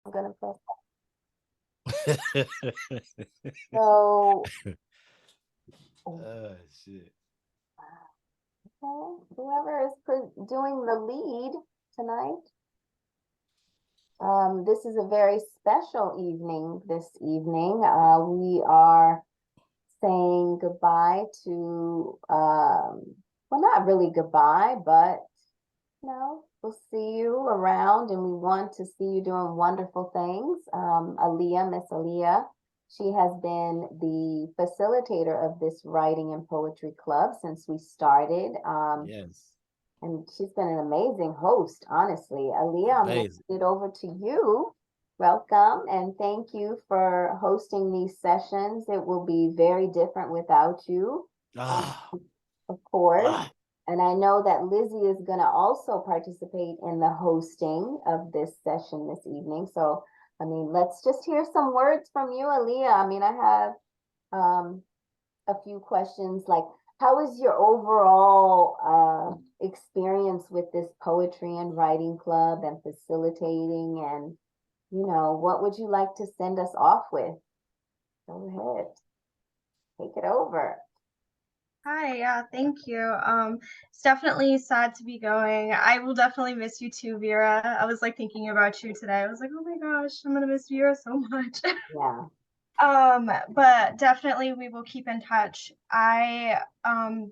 I'm gonna press so. Shit. Okay, whoever is doing the lead tonight. This is a very special evening this evening. We are saying goodbye to, well, not really goodbye, but we'll see you around and we want to see you doing wonderful things. Miss Aaliyah, she has been the facilitator of this writing and poetry club since we started. Yes. And she's been an amazing host, honestly. Aaliyah, I'm going to Amazing. hand it over to you. Welcome and thank you for hosting these sessions. It will be very different without you, Ah, of course. ah. And I know that Lizzie is going to also participate in the hosting of this session this evening. So, I mean, let's just hear some words from you, Aaliyah. I mean, I have a few questions like, how is your overall experience with this poetry and writing club and facilitating? And, what would you like to send us off with? Go ahead, take it over. Hi, yeah, thank you. It's definitely sad to be going. I will definitely miss you too, Vera. I was like thinking about you today. I was like, oh my gosh, I'm gonna miss Vera so much. Yeah. But definitely we will keep in touch. I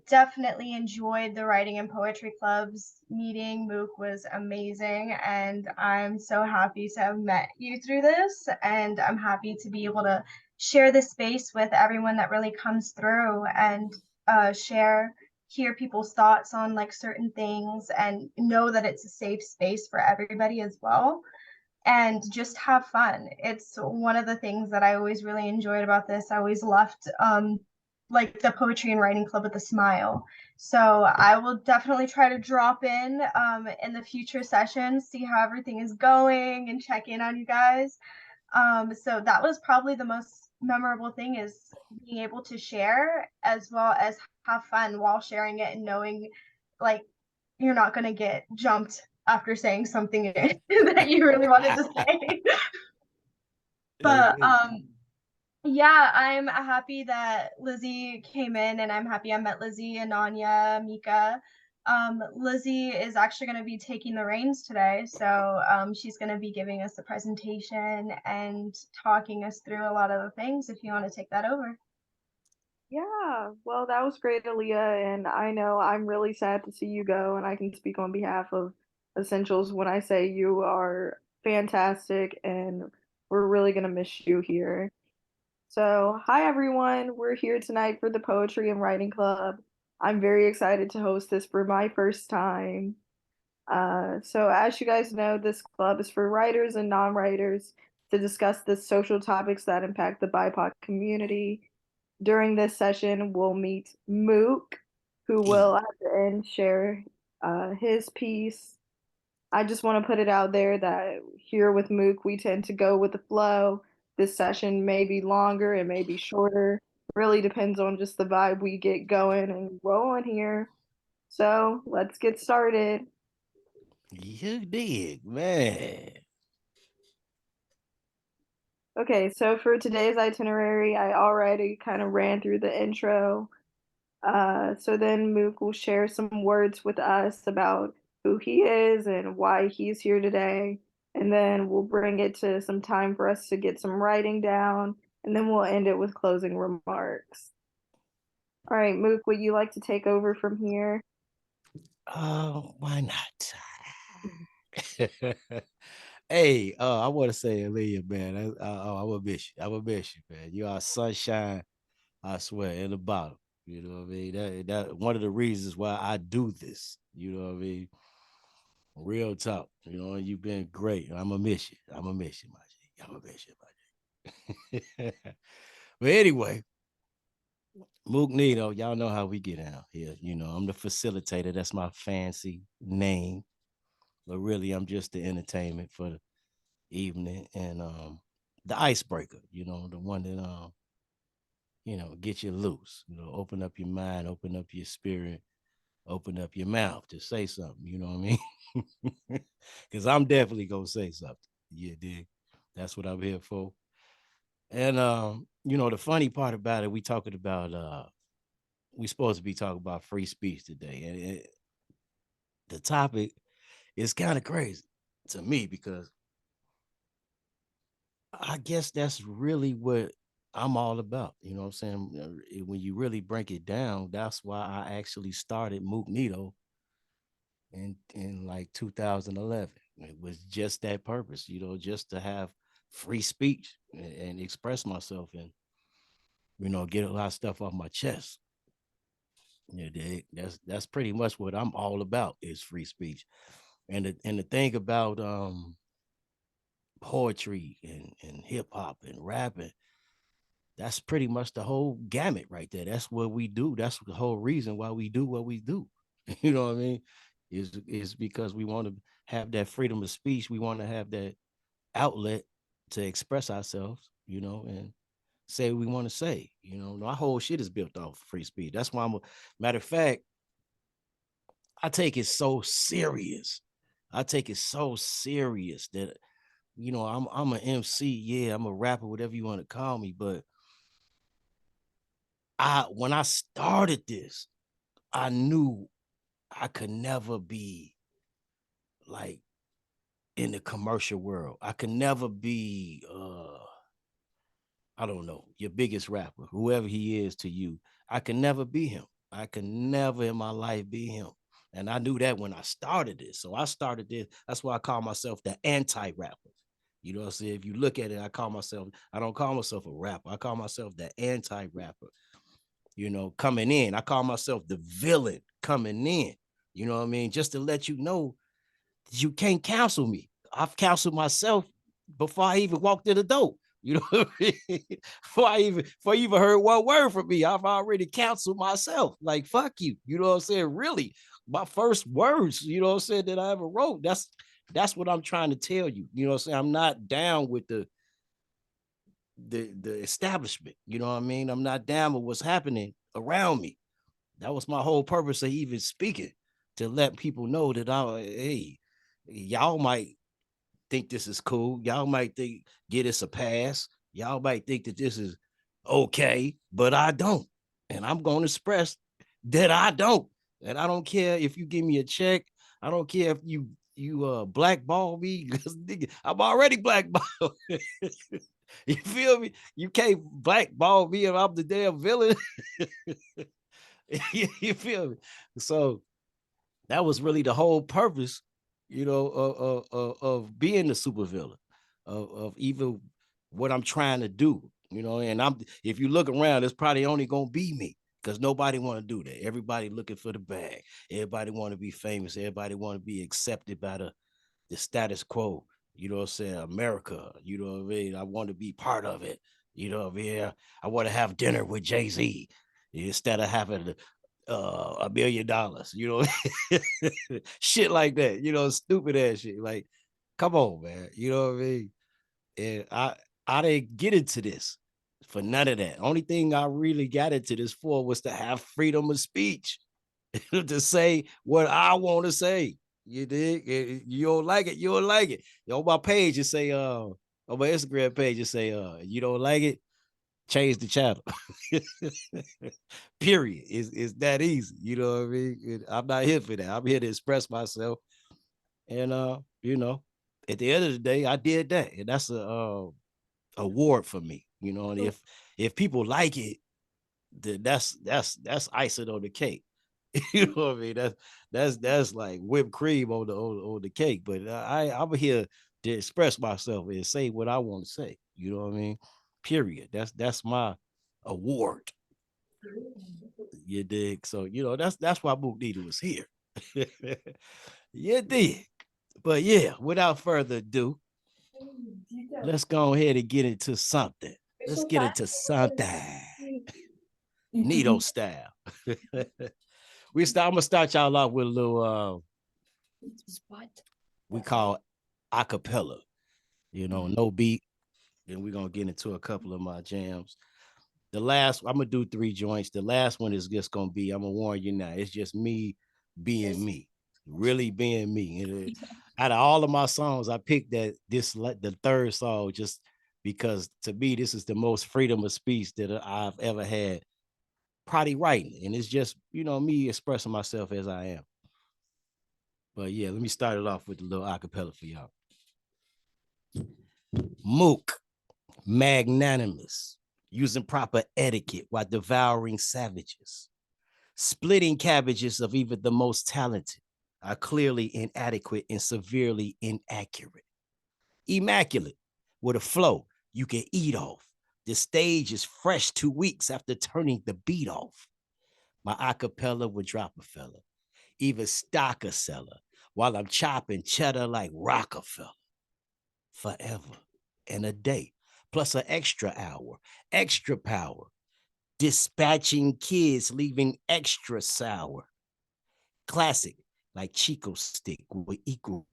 definitely enjoyed the writing and poetry clubs. Meeting Mook was amazing, and I'm so happy to have met you through this, and I'm happy to be able to share this space with everyone that really comes through and hear people's thoughts on like certain things and know that it's a safe space for everybody as well and just have fun. It's one of the things that I always really enjoyed about this. I always left like the poetry and writing club with a smile. So I will definitely try to drop in the future sessions, see how everything is going and check in on you guys. So that was probably the most memorable thing is being able to share as well as have fun while sharing it and knowing like you're not going to get jumped after saying something that you really wanted to say. But yeah, I'm happy that Lizzie came in and I'm happy I met Lizzie, Ananya, Mika. Lizzie is actually going to be taking the reins today. So she's going to be giving us the presentation and talking us through a lot of the things if you want to take that over. Yeah, well, that was great, Aaliyah, and I know I'm really sad to see you go, and I can speak on behalf of Essentials when I say you are fantastic, and we're really gonna miss you here. So, hi everyone, we're here tonight for the Poetry and Writing Club. I'm very excited to host this for my first time. So, as you guys know, this club is for writers and non-writers to discuss the social topics that impact the BIPOC community. During this session, we'll meet Mook, who will at the end share his piece. I just want to put it out there that here with Mook, we tend to go with the flow. This session may be longer, it may be shorter. Really depends on just the vibe we get going and rolling here. So let's get started. You dig, man. Okay, so for today's itinerary, I already kind of ran through the intro. So then Mook will share some words with us about who he is and why he's here today. And then we'll bring it to some time for us to get some writing down. And then we'll end it with closing remarks. All right, Mook, would you like to take over from here? Oh, why not? Hey, I want to say, Aaliyah, man, I will miss you. I will miss you, man. You are sunshine, I swear, in the bottle. You know what I mean? That one of the reasons why I do this. You know what I mean? Real talk. You know, you've been great. I'm gonna miss you. I'm gonna miss you, my G. I'm gonna miss you, my G. But anyway, Mookneto, y'all know how we get out here. You know, I'm the facilitator. That's my fancy name. But really, I'm just the entertainment for the evening and the icebreaker, the one that get you loose, open up your mind, open up your spirit, open up your mouth to say something, you know what I mean? Because I'm definitely gonna say something. You dig? That's what I'm here for. And the funny part about it, we supposed to be talking about free speech today. And the topic is kind of crazy to me because I guess that's really what I'm all about. You know what I'm saying? When you really break it down, that's why I actually started Mookneto in like 2011. It was just that purpose, just to have free speech and express myself and get a lot of stuff off my chest. That's pretty much what I'm all about is free speech. And the thing about poetry and hip hop and rapping, that's pretty much the whole gamut right there. That's what we do. That's the whole reason why we do what we do. You know what I mean? Is because we want to have that freedom of speech. We want to have that outlet to express ourselves, and say what we want to say. My whole shit is built off free speech. That's why matter of fact, I take it so serious. I take it so serious that I'm an MC, yeah, I'm a rapper, whatever you want to call me, but when I started this, I knew I could never be like in the commercial world. I could never be I don't know, your biggest rapper, whoever he is to you. I can never be him. I can never in my life be him. And I knew that when I started this. So I started this. That's why I call myself the anti-rapper. You know what I'm saying? If you look at it, I don't call myself a rapper. I call myself the anti-rapper, coming in. I call myself the villain coming in. You know what I mean? Just to let you know you can't cancel me. I've counseled myself before I even walked in the door. You know what I mean? Before you even heard one word from me, I've already counseled myself. Like, fuck you. You know what I'm saying? Really, my first words, what I'm saying, that I ever wrote. That's what I'm trying to tell you. You know what I'm saying? I'm not down with the establishment. You know what I mean? I'm not down with what's happening around me. That was my whole purpose of even speaking, to let people know that hey, y'all might think this is cool. Y'all might think get us a pass. Y'all might think that this is okay, but I don't. And I'm going to express that I don't. And I don't care if you give me a check. I don't care if you blackball me, because I'm already blackballed. You feel me? You can't blackball me if I'm the damn villain. You feel me? So that was really the whole purpose, of being the supervillain, of even what I'm trying to do, and if you look around, it's probably only gonna be me, because nobody want to do that. Everybody looking for the bag. Everybody want to be famous. Everybody want to be accepted by the status quo. You know what I'm saying? America. You know what I mean? I want to be part of it. You know what I mean? I want to have dinner with Jay-Z instead of having $1 million, shit like that, stupid ass shit. Like, come on, man. You know what I mean? And I didn't get into this for none of that. Only thing I really got into this for was to have freedom of speech, to say what I want to say. You dig? You don't like it, you don't like it. On my page, you say, on my Instagram page, you say, you don't like it, change the channel. Period. It's that easy. You know what I mean? I'm not here for that. I'm here to express myself. And at the end of the day, I did that. And that's a award for me. And if people like it, then that's icing on the cake. You know what I mean? That's like whipped cream on the cake. But I'm here to express myself and say what I want to say. You know what I mean? Period. That's my award. You dig? So that's why Mookneto was here. You dig? But yeah, without further ado, let's go ahead and get into something. Let's get into something. Neato style. I'm gonna start y'all off with a little we call acapella. No beat. Then we're gonna get into a couple of my jams. I'm gonna do 3 joints. The last one is just gonna be, I'm gonna warn you now, it's just me being me, really being me. Out of all of my songs, I picked the third song just because to me this is the most freedom of speech that I've ever had. Probably writing, and it's just me expressing myself as I am. But yeah, let me start it off with a little acapella for y'all. Mook, magnanimous, using proper etiquette while devouring savages. Splitting cabbages of even the most talented are clearly inadequate and severely inaccurate. Immaculate, with a flow you can eat off. The stage is fresh 2 weeks after turning the beat off. My acapella would drop a fella, even stock a seller, while I'm chopping cheddar like Rockefeller. Forever and a day, plus an extra hour, extra power, dispatching kids leaving extra sour. Classic, like Chico stick with equal.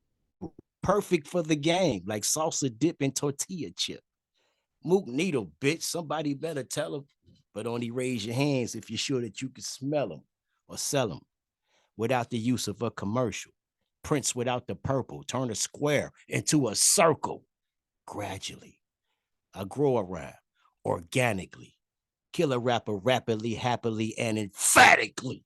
Perfect for the game, like salsa dip and tortilla chip. Mookneto, bitch, somebody better tell him. But only raise your hands if you're sure that you can smell them or sell them without the use of a commercial. Prints without the purple, turn a square into a circle. Gradually, I grow around organically. Kill a rapper rapidly, happily, and emphatically.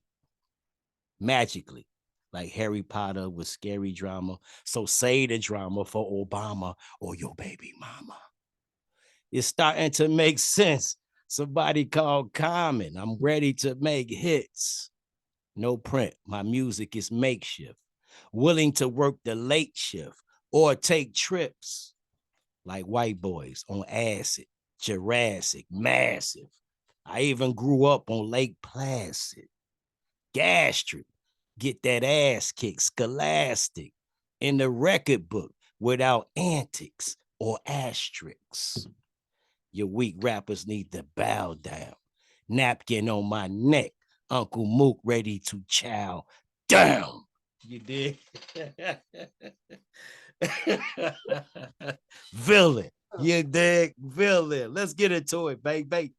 Magically, like Harry Potter with scary drama. So say the drama for Obama or your baby mama. It's starting to make sense. Somebody called Common. I'm ready to make hits. No print. My music is makeshift. Willing to work the late shift or take trips like white boys on acid, Jurassic, massive. I even grew up on Lake Placid. Gastric, get that ass kicked, scholastic. In the record book without antics or asterisks. Your weak rappers need to bow down. Napkin on my neck, Uncle Mook ready to chow down. You dig? Villain. You dig? Villain. Let's get into it, baby.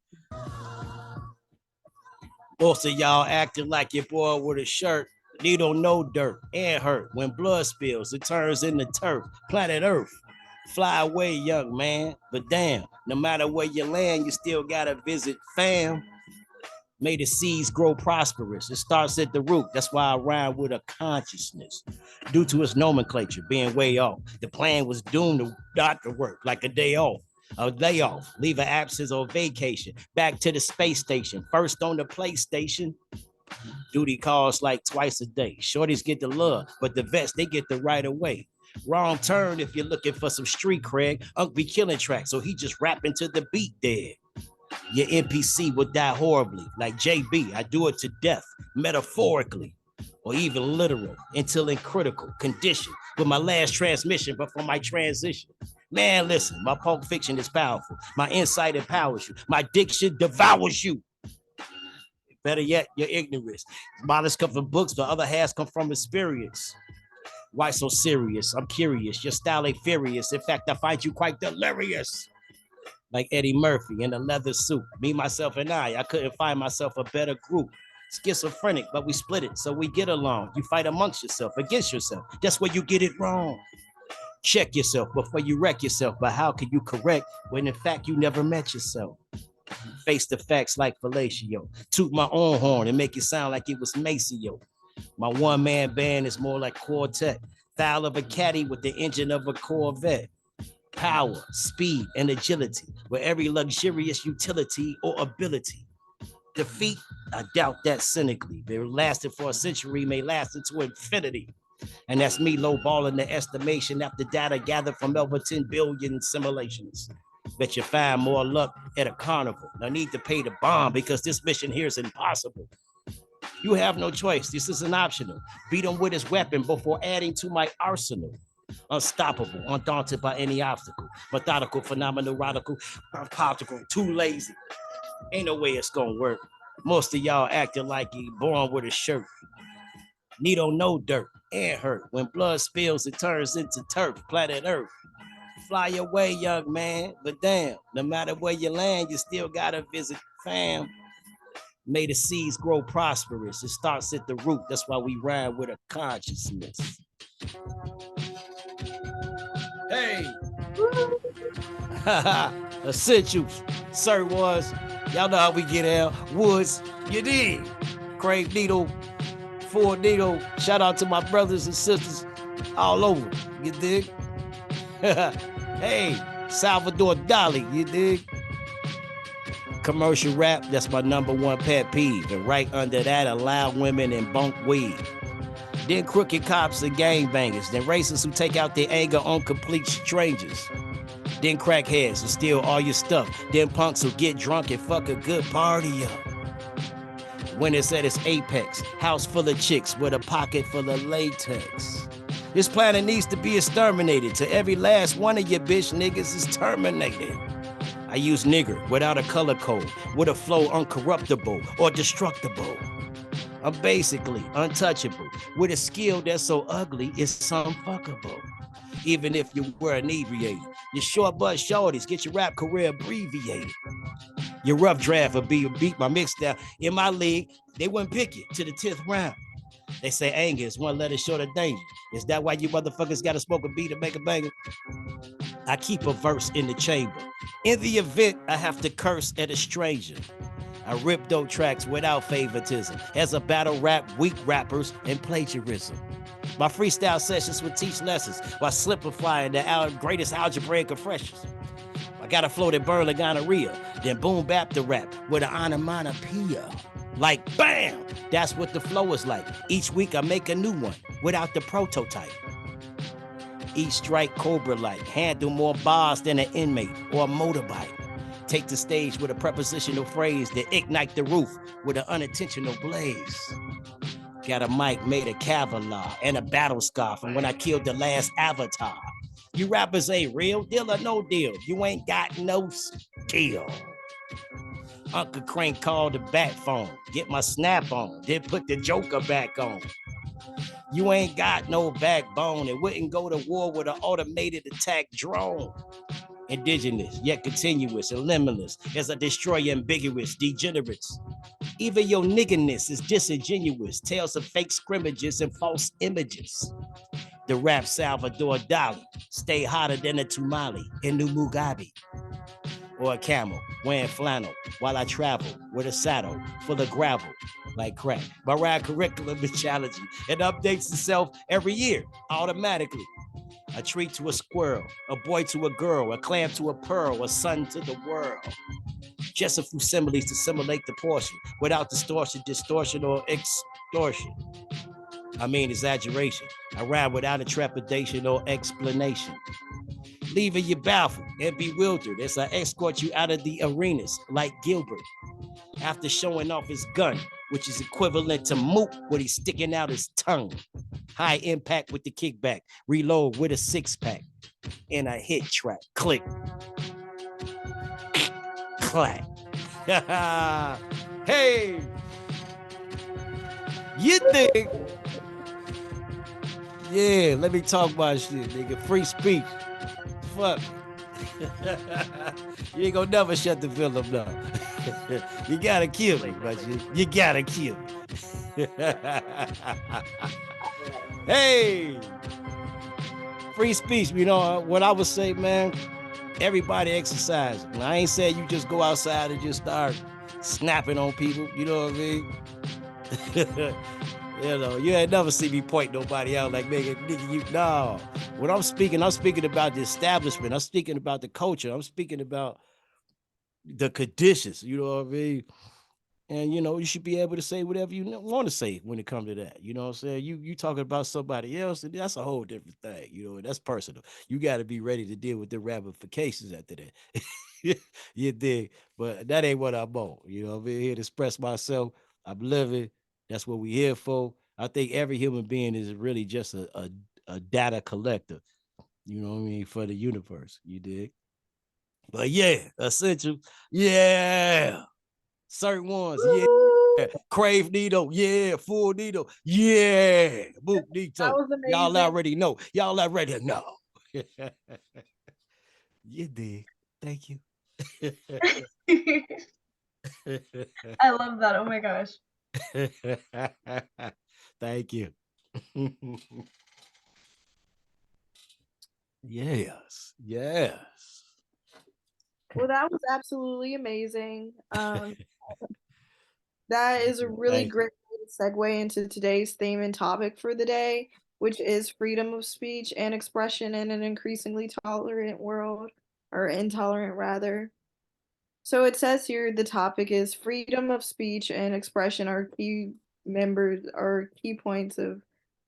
Most of y'all acting like your boy with a shirt. They don't know dirt and hurt. When blood spills, it turns into turf. Planet Earth. Fly away, young man. But damn, no matter where you land, you still gotta visit fam. May the seeds grow prosperous. It starts at the root. That's why I rhyme with a consciousness. Due to its nomenclature being way off, the plan was doomed to not to work like a day off. A day off, leave an absence or vacation. Back to the space station. First on the PlayStation. Duty calls like twice a day. Shorties get the love, but the vets, they get the right away. Wrong turn if you're looking for some street cred. Unc be killing tracks, so he just rapping to the beat dead. Your NPC would die horribly, like JB. I do it to death, metaphorically, or even literal, until in critical condition. With my last transmission, but for my transition. Man, listen, my Pulp Fiction is powerful. My insight empowers you. My diction devours you. Better yet, your ignorance. Modest come from books, the other halves come from experience. Why so serious? I'm curious. Your style ain't furious. In fact, I find you quite delirious. Like Eddie Murphy in a leather suit. Me, myself, and I couldn't find myself a better group. Schizophrenic, but we split it, so we get along. You fight amongst yourself, against yourself. That's where you get it wrong. Check yourself before you wreck yourself, but how can you correct when in fact you never met yourself? Face the facts like fellatio. Toot my own horn and make it sound like it was Maceo. My one-man band is more like quartet. Style of a caddy with the engine of a Corvette. Power, speed, and agility with every luxurious utility or ability. Defeat, I doubt that cynically. They lasted for a century, may last into infinity. And that's me lowballing the estimation after data gathered from over 10 billion simulations. Bet you find more luck at a carnival. No need to pay the bomb because this mission here is impossible. You have no choice. This is an optional. Beat him with his weapon before adding to my arsenal. Unstoppable, undaunted by any obstacle. Methodical, phenomenal, radical, particle, too lazy. Ain't no way it's gonna work. Most of y'all acting like you born with a shirt. Need on no dirt and hurt. When blood spills, it turns into turf, planet Earth. Fly away, young man. But damn, no matter where you land, you still gotta visit fam. May the seeds grow prosperous. It starts at the root. That's why we rhyme with a consciousness. Hey. Essentials. Certain ones. Y'all know how we get out. Woods. You did. Crave Needle. Ford Needle. Shout out to my brothers and sisters all over. You dig? Hey. Salvador Dali. You dig? Commercial rap. That's my #1 pet peeve. And right under that, allow women and bunk weed. Then crooked cops and gangbangers. Then racists who take out their anger on complete strangers. Then crackheads who steal all your stuff. Then punks who get drunk and fuck a good party up. When it's at its apex, house full of chicks with a pocket full of latex. This planet needs to be exterminated. To every last one of you bitch niggas is terminated. I use nigger without a color code, with a flow uncorruptible or destructible. I'm basically untouchable, with a skill that's so ugly it's unfuckable. Even if you were inebriated, your short butt shorties get your rap career abbreviated. Your rough draft would be beat my mix down. In my league, they wouldn't pick it to the 10th round. They say anger is one letter short of danger. Is that why you motherfuckers gotta smoke a beat to make a banger? I keep a verse in the chamber. In the event I have to curse at a stranger, I rip dope tracks without favoritism. As a battle rap, weak rappers and plagiarism. My freestyle sessions would teach lessons while simplifying the greatest algebraic refreshers. I got a flow that burn like gonorrhea, then boom bap the rap with an onomatopoeia. Like bam, that's what the flow is like. Each week I make a new one without the prototype. Each strike cobra-like, handle more bars than an inmate or a motorbike. Take the stage with a prepositional phrase that ignite the roof with an unintentional blaze. Got a mic made of Kevlar and a battle scar from when I killed the last avatar. You rappers ain't real, deal or no deal. You ain't got no skill. Uncle Crank called the bat phone, get my snap on, then put the joker back on. You ain't got no backbone and wouldn't go to war with an automated attack drone. Indigenous, yet continuous and limitless as I destroy ambiguous degenerates. Even your niggerness is disingenuous, tales of fake scrimmages and false images. The rap Salvador Dali, stay hotter than a tamale in New Mugabe. Or a camel wearing flannel while I travel with a saddle full of gravel like crack. My rap curriculum is challenging and updates itself every year automatically. A tree to a squirrel, a boy to a girl, a clam to a pearl, a son to the world. Just a few similes to simulate the portion without distortion, or extortion. I mean exaggeration. I rhyme without a trepidation or explanation. Leaving you baffled and bewildered as I escort you out of the arenas like Gilbert. After showing off his gun, which is equivalent to Mook when he's sticking out his tongue. High impact with the kickback, reload with a 6-pack, and a hit track. Click, clack. Hey, you think? Yeah, let me talk about shit, nigga. Free speech. Fuck. You ain't gonna never shut the film down. You gotta kill me, but you gotta kill me. Hey, free speech. You know what I would say, man. Everybody exercise. I ain't saying you just go outside and just start snapping on people. You know what I mean? You know, you ain't never see me point nobody out like, nigga, you, no. When I'm speaking about the establishment. I'm speaking about the culture. I'm speaking about the conditions. You know what I mean? And, you know, you should be able to say whatever you want to say when it comes to that. You know what I'm saying? You talking about somebody else, and that's a whole different thing. You know, that's personal. You got to be ready to deal with the ramifications after that. You dig? But that ain't what I'm on. You know, I'm here to express myself. I'm living. That's what we here for. I think every human being is really just a data collector. You know what I mean? For the universe. You dig? But yeah, essential. Yeah. Certain ones, yeah. Crave Needle, yeah. Full Needle, yeah. Mookneto. That was amazing. Y'all already know. Y'all already know. You did. Thank you. I love that. Oh my gosh. Thank you. Yes. Yes. Well, that was absolutely amazing. That Thank is a you. really Thank you. great way to segue into today's theme and topic for the day, which is freedom of speech and expression in an increasingly tolerant world, or intolerant rather. So it says here the topic is freedom of speech and expression are key members or key points of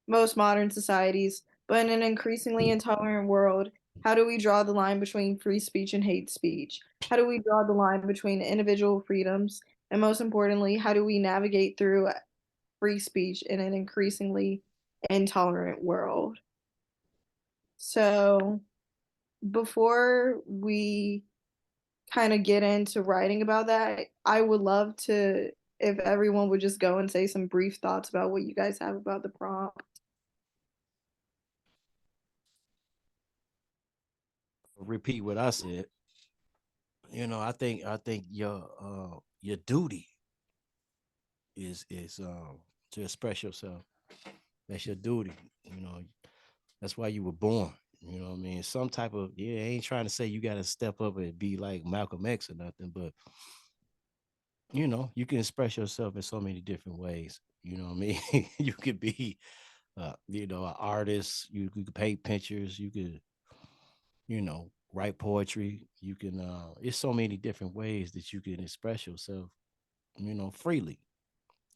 most modern societies, but in an increasingly intolerant world, how do we draw the line between free speech and hate speech? How do we draw the line between individual freedoms? And most importantly, how do we navigate through free speech in an increasingly intolerant world? So before we kind of get into writing about that, I would love to if everyone would just go and say some brief thoughts about what you guys have about the prompt. Repeat what I said. I think your duty is to express yourself. That's your duty. You know, that's why you were born. You know what I mean? Some type of, yeah, I ain't trying to say you gotta step up and be like Malcolm X or nothing, but you can express yourself in so many different ways. You know what I mean? You could be an artist, you could paint pictures, you could, write poetry. You can it's so many different ways that you can express yourself, freely.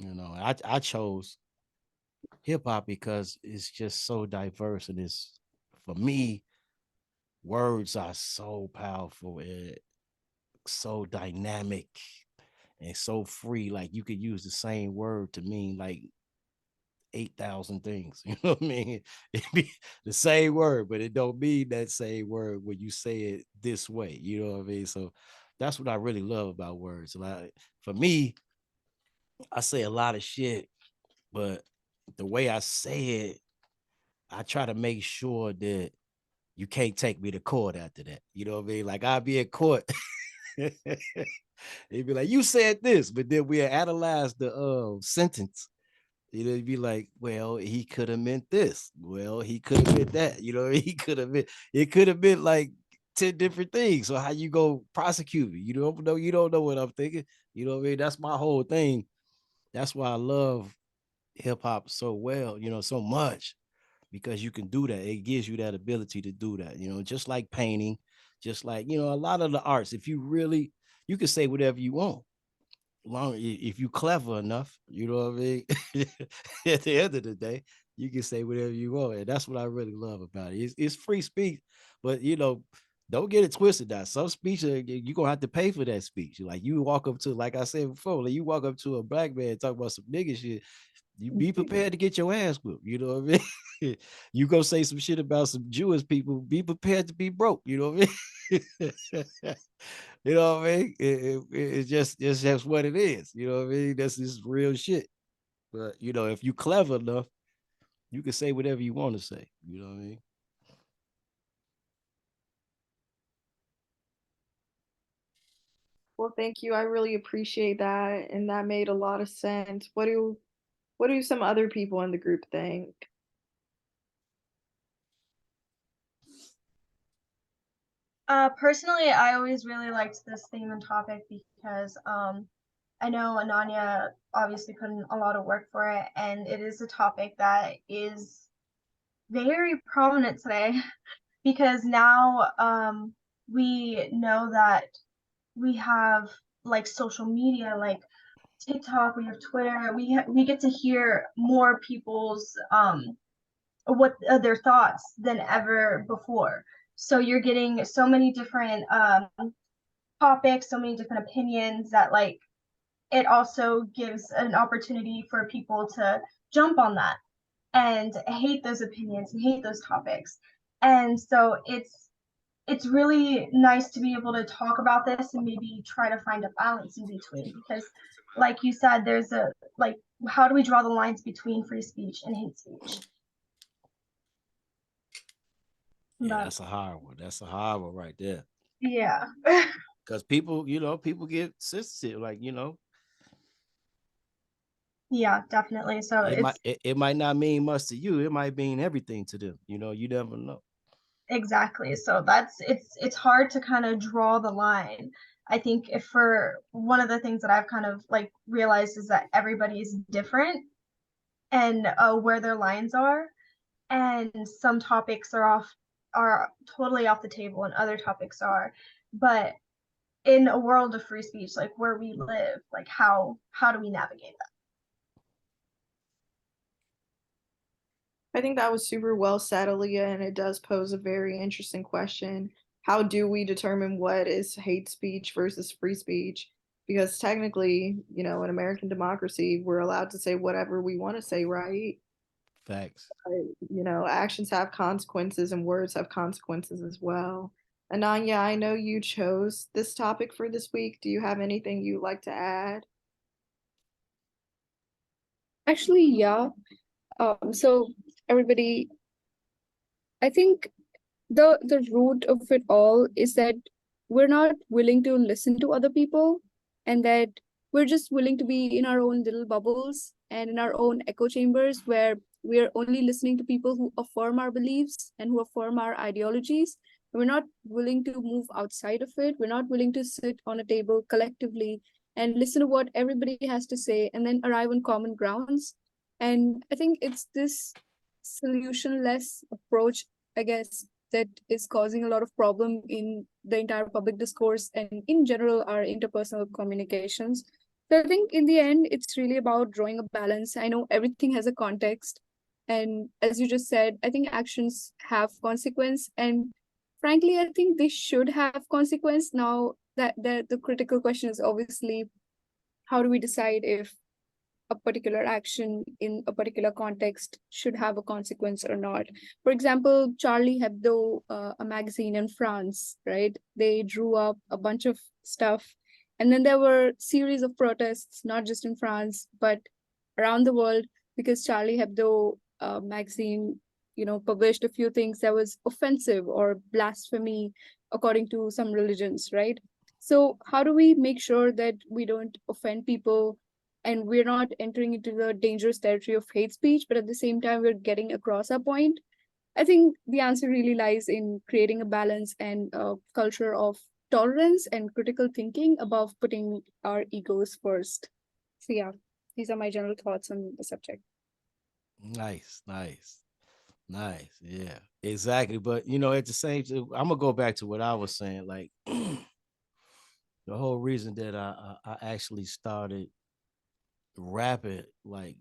I chose hip hop because it's just so diverse and it's for me, words are so powerful and so dynamic and so free. Like you could use the same word to mean like 8,000 things. You know what I mean? It be the same word, but it don't mean that same word when you say it this way. You know what I mean? So that's what I really love about words. Like for me, I say a lot of shit, but the way I say it, I try to make sure that you can't take me to court after that. You know what I mean? Like I'll be in court. They'd be like, you said this, but then we analyze the sentence. You'd be like, well, he could have meant this. Well, he could have meant that. He could have meant it could have been like 10 different things. So how you go prosecute me? You don't know what I'm thinking. You know what I mean? That's my whole thing. That's why I love hip hop so well, so much because you can do that. It gives you that ability to do that, just like painting, just like, a lot of the arts, if you really, you can say whatever you want. Long if you clever enough, you know what I mean? At the end of the day, you can say whatever you want. And that's what I really love about it. It's free speech, but don't get it twisted now. Some speech you're gonna have to pay for that speech. Like you walk up to, like I said before, like you walk up to a black man talk about some nigga shit, you be prepared to get your ass whipped. You know what I mean? You go say some shit about some Jewish people, be prepared to be broke. You know what I mean? You know what I mean? It's just what it is. You know what I mean? That's just real shit. But if you clever enough, you can say whatever you want to say. You know what I mean? Well, thank you. I really appreciate that, and that made a lot of sense. What do some other people in the group think? Personally, I always really liked this theme and topic because I know Ananya obviously put in a lot of work for it, and it is a topic that is very prominent today because now we know that we have like social media, like TikTok, we have Twitter, we get to hear more people's what their thoughts than ever before. So you're getting so many different topics, so many different opinions that like it also gives an opportunity for people to jump on that and hate those opinions and hate those topics. And so it's really nice to be able to talk about this and maybe try to find a balance in between because like you said, there's a like how do we draw the lines between free speech and hate speech? Yeah, But that's a hard one. That's a hard one right there. yeah. Because people get sensitive. Like, Yeah, definitely. So it might it's it, it might not mean much to you. It might mean everything to them. You never know. Exactly. So it's hard to kind of draw the line. I think if for one of the things that I've kind of like realized is that everybody is different and where their lines are, and some topics are totally off the table and other topics are. But in a world of free speech, like where we live, like how do we navigate that? I think that was super well said, Aaliyah, and it does pose a very interesting question. How do we determine what is hate speech versus free speech? Because technically, you know, in American democracy, we're allowed to say whatever we want to say, right? Facts. You know, actions have consequences and words have consequences as well. Ananya, I know you chose this topic for this week. Do you have anything you'd like to add? Actually, yeah. So everybody, I think the root of it all is that we're not willing to listen to other people, and that we're just willing to be in our own little bubbles and in our own echo chambers where we're only listening to people who affirm our beliefs and who affirm our ideologies. We're not willing to move outside of it. We're not willing to sit on a table collectively and listen to what everybody has to say and then arrive on common grounds. And I think it's this solutionless approach, I guess, that is causing a lot of problem in the entire public discourse and in general our interpersonal communications. So I think in the end, it's really about drawing a balance. I know everything has a context. And as you just said, I think actions have consequence. And frankly, I think they should have consequence. Now that the critical question is obviously how do we decide if a particular action in a particular context should have a consequence or not. For example, Charlie Hebdo, a magazine in France, right? They drew up a bunch of stuff. And then there were series of protests, not just in France, but around the world, because Charlie Hebdo magazine, you know, published a few things that was offensive or blasphemy according to some religions, right? So how do we make sure that we don't offend people and we're not entering into the dangerous territory of hate speech, but at the same time, we're getting across our point? I think the answer really lies in creating a balance and a culture of tolerance and critical thinking above putting our egos first. So, yeah, these are my general thoughts on the subject. Nice, nice, nice. Yeah, exactly. But you know, at the same time, I'm gonna go back to what I was saying. Like the whole reason that I actually started rapping like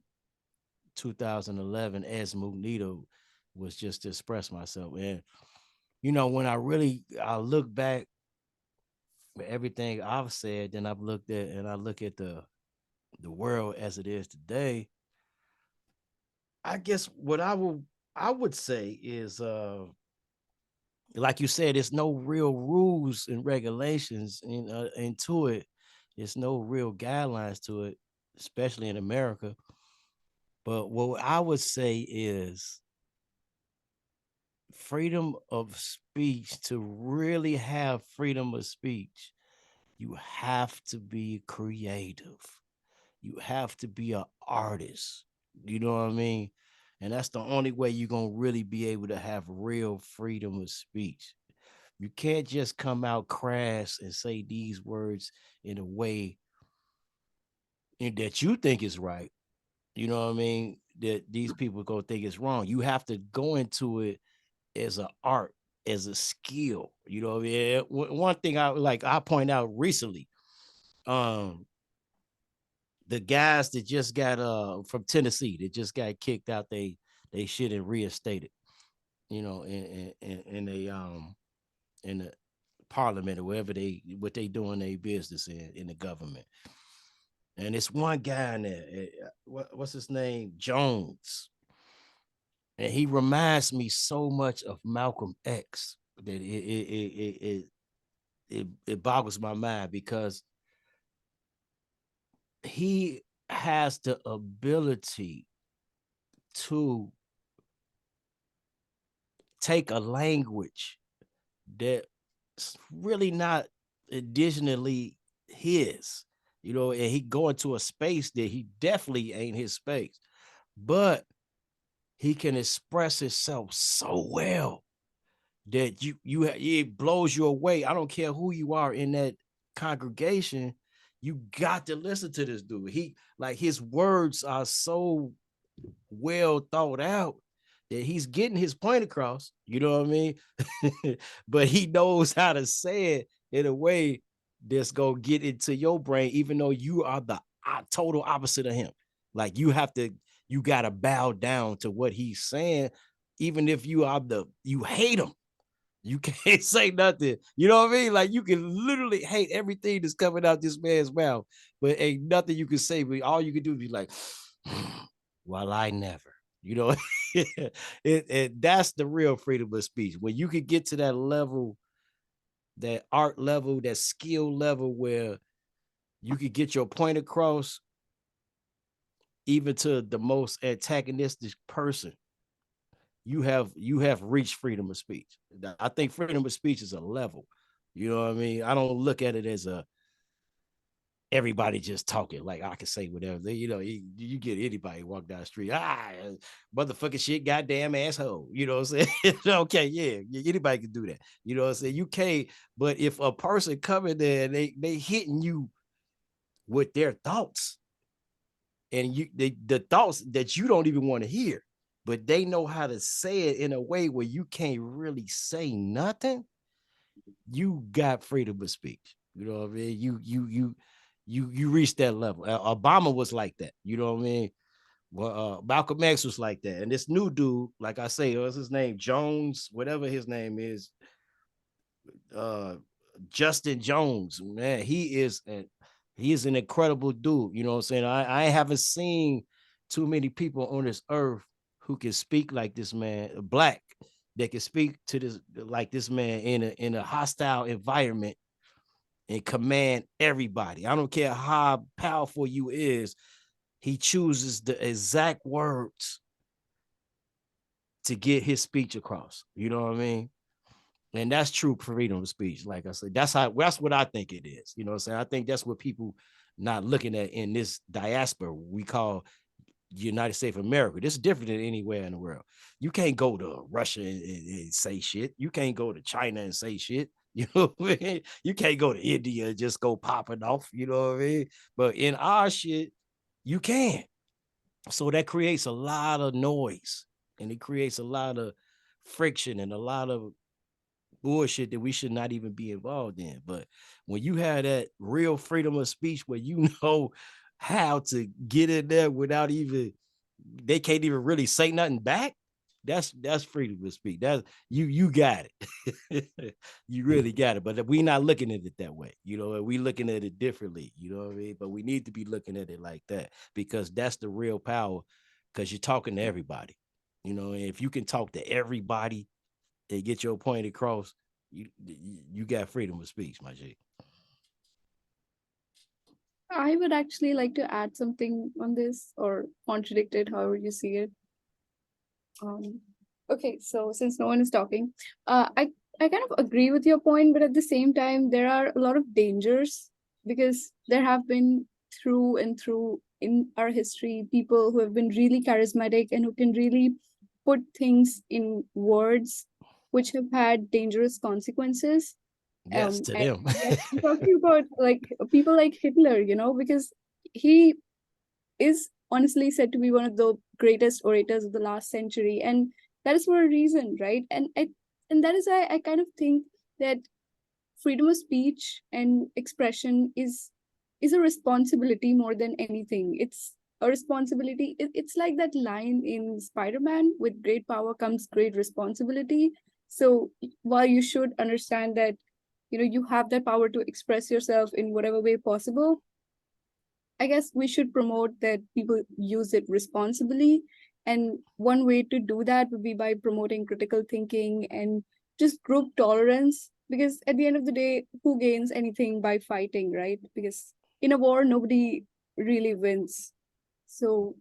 2011 as Mookneto was just to express myself. And you know, when I look back for everything I've said, then I've looked at and I look at the world as it is today. I guess what I would say is like you said, there's no real rules and regulations into it. There's no real guidelines to it, especially in America. But what I would say is freedom of speech. To really have freedom of speech, you have to be creative. You have to be an artist. You know what I mean? And that's the only way you're going to really be able to have real freedom of speech. You can't just come out crass and say these words in a way that you think is right. You know what I mean? That these people go think it's wrong. You have to go into it as an art, as a skill. You know what I mean? One thing I point out recently, um, the guys that just got from Tennessee that just got kicked out they shit and reinstated, you know, in the parliament or wherever what they doing their business in the government. And it's one guy in there, what's his name? Jones. And he reminds me so much of Malcolm X that it boggles my mind because he has the ability to take a language that's really not indigenally his, you know, and he go into a space that he definitely ain't his space, but he can express himself so well that it blows you away. I don't care who you are in that congregation, you got to listen to this dude. He like his words are so well thought out that he's getting his point across. You know what I mean? But he knows how to say it in a way that's gonna get into your brain, even though you are the total opposite of him. Like you gotta bow down to what he's saying, even if you hate him. You can't say nothing. You know what I mean? Like you can literally hate everything that's coming out this man's mouth, but ain't nothing you can say. But all you can do is be like, well, I never. You know, that's the real freedom of speech. When you can get to that level, that art level, that skill level where you could get your point across even to the most antagonistic person, you have reached freedom of speech. I think freedom of speech is a level. You know what I mean? I don't look at it as a everybody just talking. Like I can say whatever. You get anybody walk down the street, motherfucking shit, goddamn asshole. You know what I'm saying? Okay, yeah, anybody can do that. You know what I'm saying? You can't. But if a person coming there and they hitting you with their thoughts, and the thoughts that you don't even want to hear, but they know how to say it in a way where you can't really say nothing, you got freedom of speech. You know what I mean? You reach that level. Obama was like that. You know what I mean? Well, Malcolm X was like that. And this new dude, like I say, what's his name? Jones, whatever his name is, uh Justin Jones, man, he is an incredible dude. You know what I'm saying? I haven't seen too many people on this earth who can speak like this man, black, that can speak to this like this man in a hostile environment and command everybody. I don't care how powerful you is, he chooses the exact words to get his speech across. You know what I mean? And that's true freedom of speech. Like I said, that's what I think it is. You know what I'm saying? I think that's what people not looking at in this diaspora we call United States of America. This is different than anywhere in the world. You can't go to Russia and say shit. You can't go to China and say shit. You know what I mean? You can't go to India and just go popping off. You know what I mean? But in our shit, you can. So that creates a lot of noise, and it creates a lot of friction and a lot of bullshit that we should not even be involved in. But when you have that real freedom of speech where you know how to get in there without even they can't even really say nothing back, that's freedom of speech. That's you got it. You really got it. But we not looking at it that way. You know, we looking at it differently. You know what I mean? But we need to be looking at it like that because that's the real power. Because you're talking to everybody. You know, and if you can talk to everybody and get your point across, you got freedom of speech, my G. I would actually like to add something on this or contradict it, however you see it. Okay, so since no one is talking, I kind of agree with your point, but at the same time, there are a lot of dangers because there have been through and through in our history people who have been really charismatic and who can really put things in words which have had dangerous consequences. Yes, to And them. yes, I'm talking about like people like Hitler, because he is honestly said to be one of the greatest orators of the last century, and that is for a reason, right? And that is why I kind of think that freedom of speech and expression is a responsibility more than anything. It's a responsibility. It's like that line in Spider-Man: with great power comes great responsibility. So while you should understand that you have that power to express yourself in whatever way possible, I guess we should promote that people use it responsibly. And one way to do that would be by promoting critical thinking and just group tolerance. Because at the end of the day, who gains anything by fighting, right? Because in a war, nobody really wins. So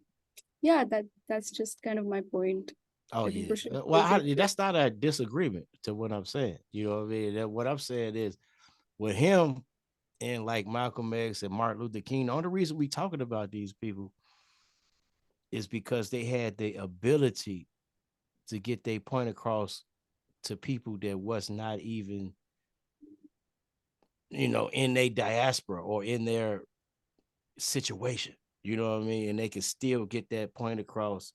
yeah, that's just kind of my point. Oh I think yeah. we should That's not a disagreement to what I'm saying. You know what I mean? What I'm saying is with him and like Malcolm X and Martin Luther King, the only reason we talking about these people is because they had the ability to get their point across to people that was not even, in their diaspora or in their situation. You know what I mean? And they can still get that point across,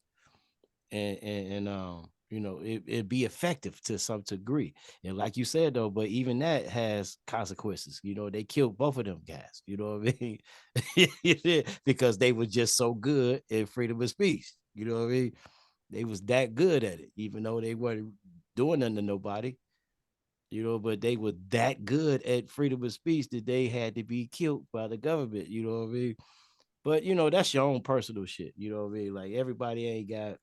and it be effective to some degree. And like you said though, but even that has consequences. They killed both of them guys. You know what I mean? Because they were just so good at freedom of speech. You know what I mean? They was that good at it, even though they weren't doing nothing to nobody. But they were that good at freedom of speech that they had to be killed by the government. You know what I mean? But that's your own personal shit. You know what I mean? Like everybody ain't got,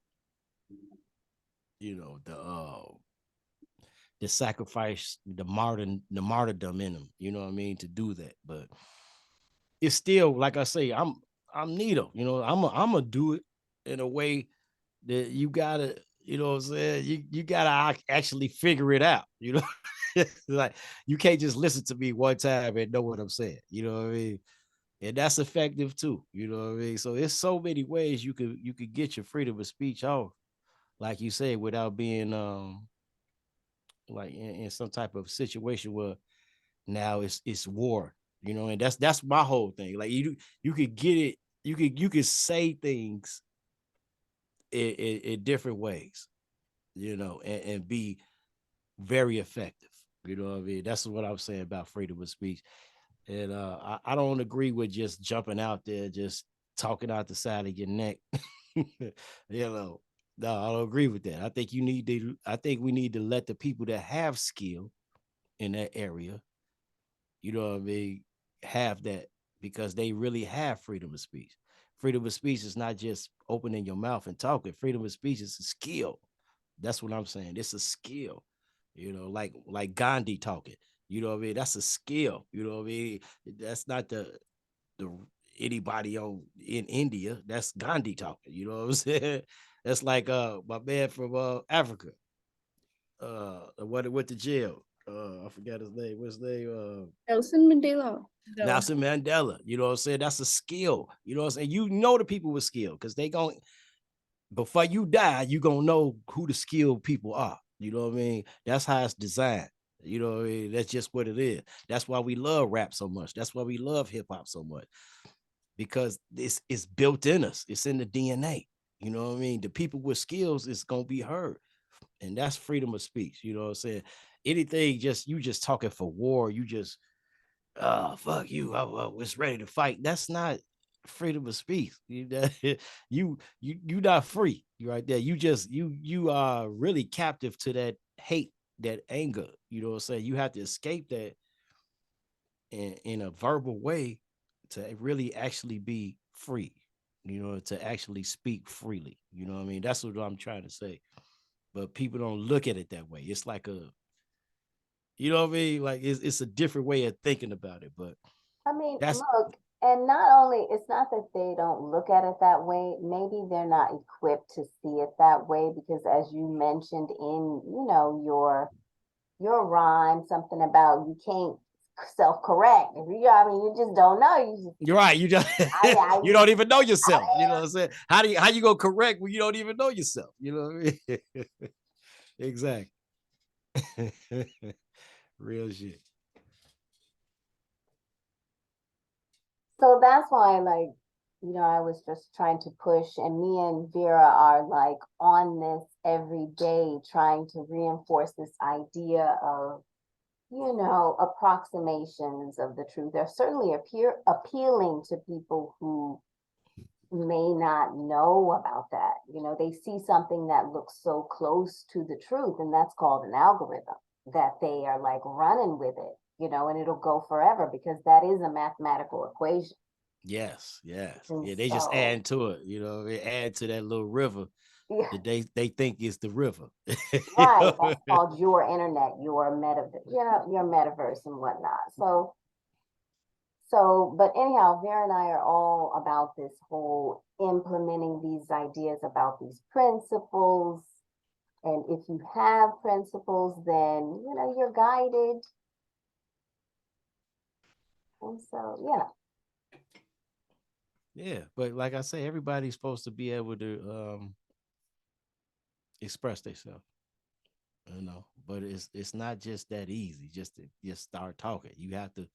the sacrifice, the martyrdom in them. You know what I mean? To do that, but it's still like I say, I'm Nito. I'm gonna do it in a way that you gotta, what I'm saying, you gotta actually figure it out. Like you can't just listen to me one time and know what I'm saying. You know what I mean? And that's effective too. You know what I mean? So it's so many ways you could get your freedom of speech off, like you say, without being like in some type of situation where now it's war. And that's my whole thing. Like you could get it, you could say things in different ways, and be very effective. You know what I mean? That's what I'm saying about freedom of speech. And I don't agree with just jumping out there, just talking out the side of your neck. No, I don't agree with that. I think we need to let the people that have skill in that area, you know what I mean, have that, because they really have freedom of speech. Freedom of speech is not just opening your mouth and talking. Freedom of speech is a skill. That's what I'm saying. It's a skill, like Gandhi talking. You know what I mean? That's a skill. You know what I mean? That's not the anybody in India. That's Gandhi talking. You know what I'm saying? That's like my man from Africa. What went to jail. I forgot his name. What's his name? Nelson Mandela. Nelson Mandela. You know what I'm saying? That's a skill. You know what I'm saying? The people with skill, because they going, before you die, you gonna know who the skilled people are. You know what I mean? That's how it's designed. You know what I mean? That's just what it is. That's why we love rap so much. That's why we love hip hop so much, because it's built in us. It's in the DNA. You know what I mean? The people with skills is gonna be heard, and that's freedom of speech. You know what I'm saying? Anything you just talking for war. You just fuck you. I was ready to fight. That's not freedom of speech. You not free. You right there. You are really captive to that hate, that anger. You know what I'm saying? You have to escape that in a verbal way to really actually be free. To actually speak freely. You know what I mean? That's what I'm trying to say. But people don't look at it that way. It's like you know what I mean? Like it's a different way of thinking about it. But I mean, that's look, and not only, it's not that they don't look at it that way, maybe they're not equipped to see it that way, because as you mentioned in, your rhyme, something about you can't self-correct. If you, I mean, you just don't know. You're right. You just I you don't even know yourself. You know what I'm saying? How you go correct when you don't even know yourself? You know what I mean? Exactly. Real shit. So that's why, like, I was just trying to push, and me and Vera are like on this every day, trying to reinforce this idea of, approximations of the truth. They're certainly appealing to people who may not know about that. They see something that looks so close to the truth, and that's called an algorithm, that they are like running with it, and it'll go forever because that is a mathematical equation. Yes, yes. And Yeah, they just so, add to it, they add to that little river yeah, that they think is the river. You right. know? That's called your internet, your metaverse and whatnot. But anyhow, Vera and I are all about this whole implementing these ideas about these principles. And if you have principles, then, you're guided. And so, Yeah, but like I say, everybody's supposed to be able to express themselves. you know. But it's not just that easy just to just start talking. You have to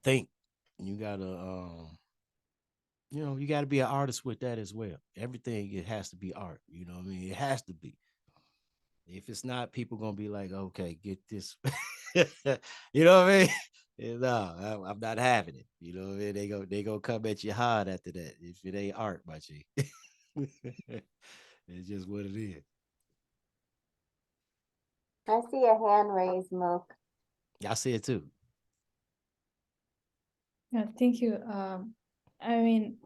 think. You gotta you gotta be an artist with that as well. Everything, it has to be art. You know what I mean? It has to be. If it's not, people gonna be like, okay, get this. You know what I mean? No, I'm not having it. You know what I mean? They go come at you hard after that if it ain't art, my G. It's just what it is. I see a hand raised, Mook. Y'all see it too. Yeah, thank you. I mean,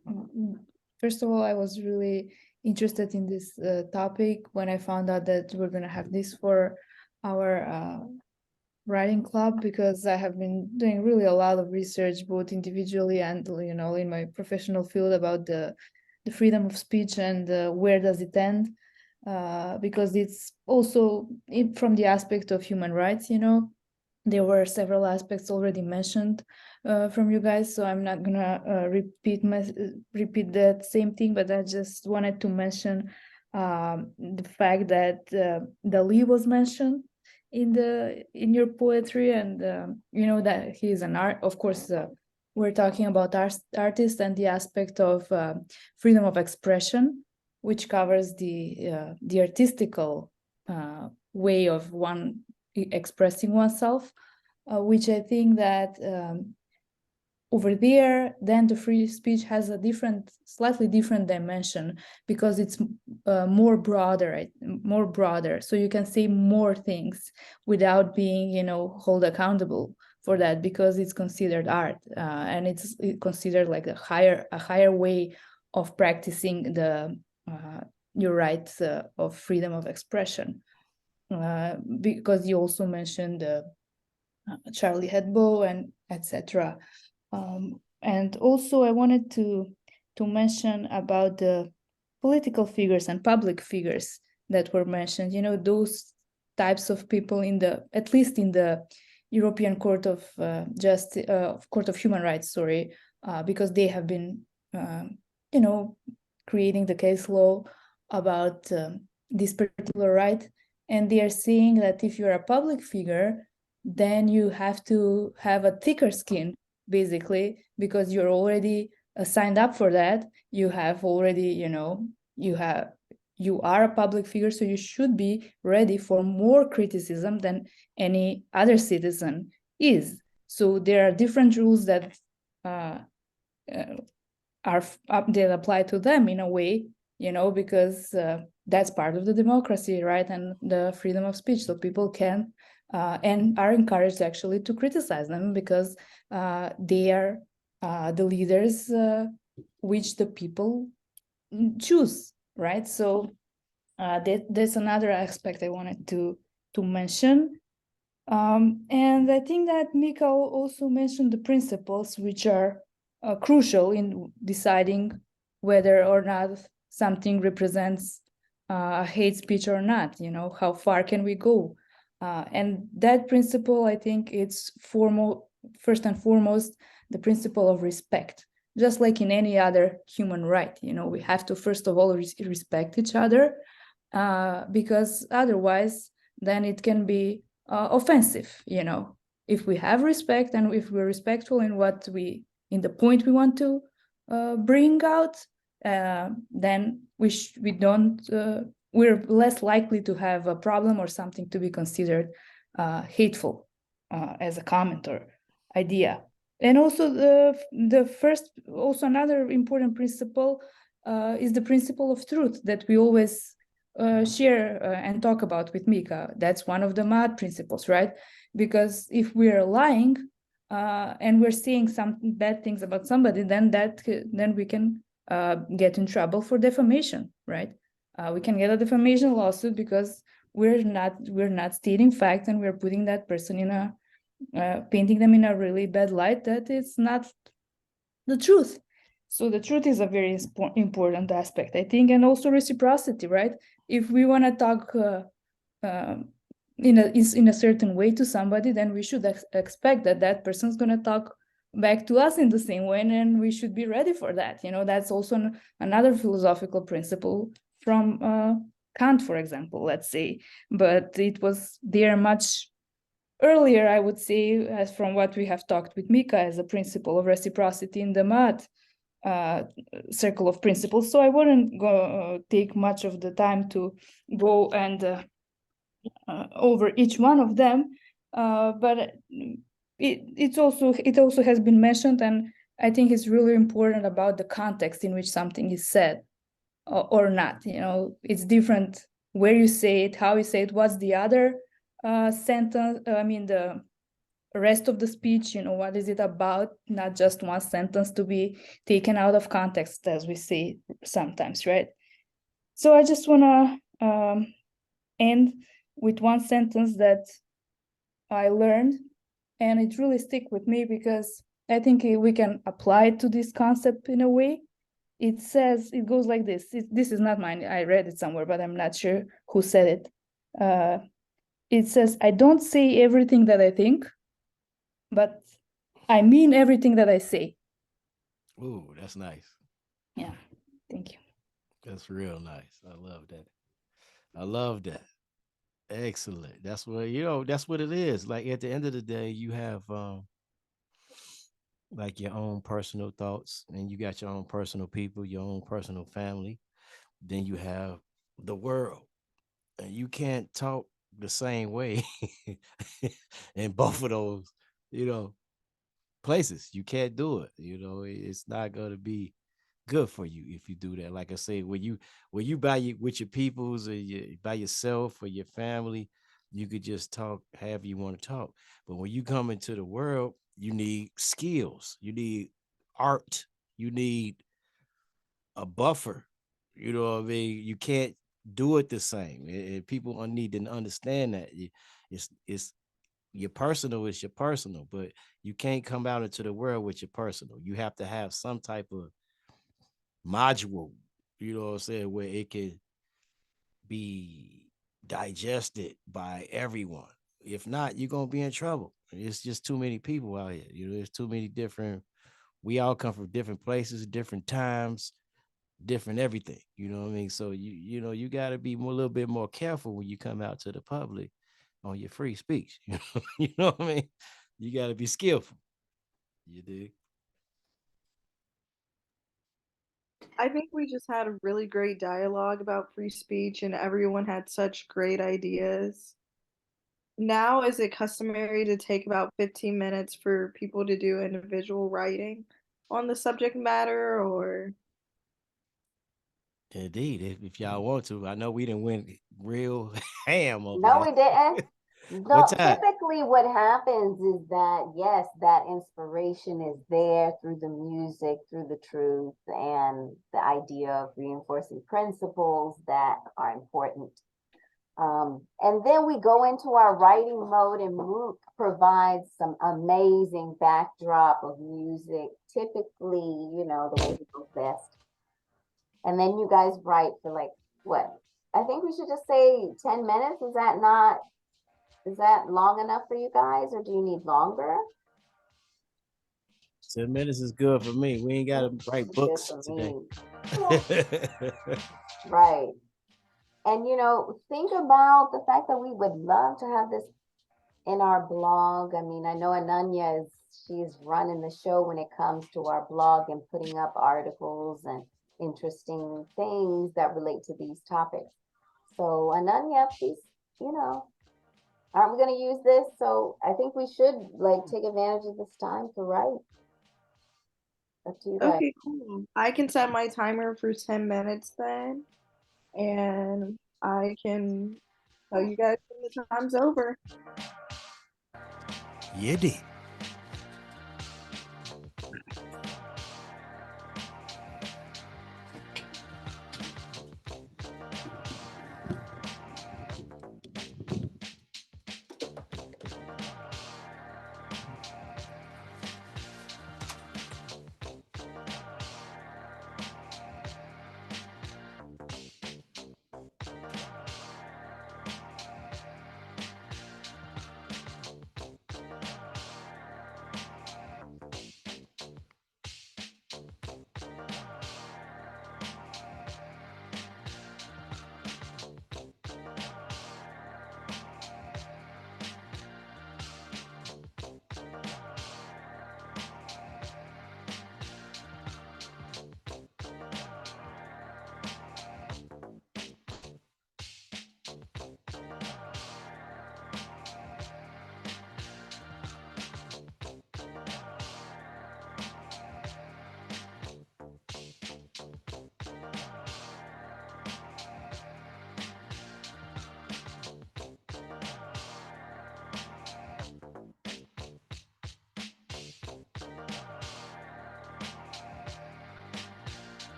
first of all, I was really interested in this topic when I found out that we're gonna have this for our writing club, because I have been doing really a lot of research, both individually and in my professional field, about the freedom of speech and where does it end, because it's also from the aspect of human rights. There were several aspects already mentioned from you guys, so I'm not gonna repeat that same thing, but I just wanted to mention the fact that Dali was mentioned in your poetry, and that he is an art. Of course, we're talking about artists and the aspect of freedom of expression, which covers the artistical way of one expressing oneself, which I think that over there, then the free speech has a slightly different dimension, because it's more broader. So you can say more things without being, held accountable for that, because it's considered art, and it's considered like a higher way of practicing your rights of freedom of expression. Because you also mentioned Charlie Hebdo and etc. And also I wanted to mention about the political figures and public figures that were mentioned. Those types of people at least in the European Court of Court of Human Rights, sorry, because they have been, creating the case law about this particular right. And they are saying that if you're a public figure, then you have to have a thicker skin, basically, because you're already signed up for that. You have already, you are a public figure, so you should be ready for more criticism than any other citizen is. So there are different rules that they apply to them in a way, because that's part of the democracy, right? And the freedom of speech. So people can and are encouraged actually to criticize them, because they are the leaders which the people choose, right? So that's another aspect I wanted to mention. And I think that Mika also mentioned the principles, which are crucial in deciding whether or not something represents hate speech or not. How far can we go? And that principle, I think it's first and foremost, the principle of respect. Just like in any other human right, we have to first of all respect each other, because otherwise then it can be offensive. If we have respect and if we're respectful in the point we want to bring out, then we're less likely to have a problem or something to be considered hateful as a comment or idea. And also another important principle is the principle of truth that we always share and talk about with Mika. That's one of the MAD principles, right? Because if we're lying and we're saying some bad things about somebody, then we can get in trouble for defamation, right? We can get a defamation lawsuit because we're not stating facts, and we're putting that person painting them in a really bad light that it's not the truth. So the truth is a very important aspect, I think, and also reciprocity, right? If we want to talk in a certain way to somebody, then we should expect that person's going to talk back to us in the same way, and we should be ready for that. That's also another philosophical principle from Kant, for example, let's say, but it was there much earlier, I would say, as from what we have talked with Mika, as a principle of reciprocity in the mud circle of principles. So I wouldn't go take much of the time to go and over each one of them, but it also has been mentioned, and I think it's really important about the context in which something is said or not. You know, it's different where you say it, how you say it, what's the other sentence, I mean the rest of the speech, you know, what is it about, not just one sentence to be taken out of context, as we say sometimes, right? So I just want to end with one sentence that I learned, and it really stick with me because I think we can apply it to this concept in a way. It says, it goes like this. This is not mine. I read it somewhere, but I'm not sure who said it. It says, I don't say everything that I think, but I mean everything that I say. Ooh, that's nice. Yeah, thank you. That's real nice. I love that. I love that. Excellent. That's what, you know, that's what it is. Like at the end of the day, you have like your own personal thoughts, and you got your own personal people, your own personal family. Then you have the world. And you can't talk the same way in both of those, you know, places. You can't do it. You know, it's not gonna be good for you if you do that. Like I say, when you with your peoples or by yourself or your family, you could just talk however you want to talk. But when you come into the world, you need skills, you need art, you need a buffer. You know what I mean? You can't do it the same. People need to understand that it's your personal is your personal, but you can't come out into the world with your personal. You have to have some type of module, you know what I'm saying, where it can be digested by everyone. If not, you're gonna be in trouble. It's just too many people out here. You know, there's too many different. We all come from different places, different times, different everything. You know what I mean? So you know you got to be a little bit more careful when you come out to the public on your free speech. You know what I mean? You got to be skillful. You dig? I think we just had a really great dialogue about free speech, and everyone had such great ideas. Now, is it customary to take about 15 minutes for people to do individual writing on the subject matter, or? Indeed. If y'all want to, I know we didn't win real ham over No, here. we didn't. What No, time? typically what happens is that, yes, that inspiration is there through the music, through the truth, and the idea of reinforcing principles that are important. And then we go into our writing mode, and Mook provides some amazing backdrop of music, typically, you know, the way it goes best. And then you guys write for like, what? I think we should just say 10 minutes. Is that long enough for you guys, or do you need longer? 10 minutes is good for me. We ain't got to write Good books for today. me. Right. And you know, think about the fact that we would love to have this in our blog. I mean, I know Ananya she's running the show when it comes to our blog and putting up articles and interesting things that relate to these topics. So Ananya, please, you know, aren't we going to use this? So I think we should like take advantage of this time to write. Up to you guys. Okay, cool. I can set my timer for 10 minutes then, and I can tell you guys when the time's over. You did.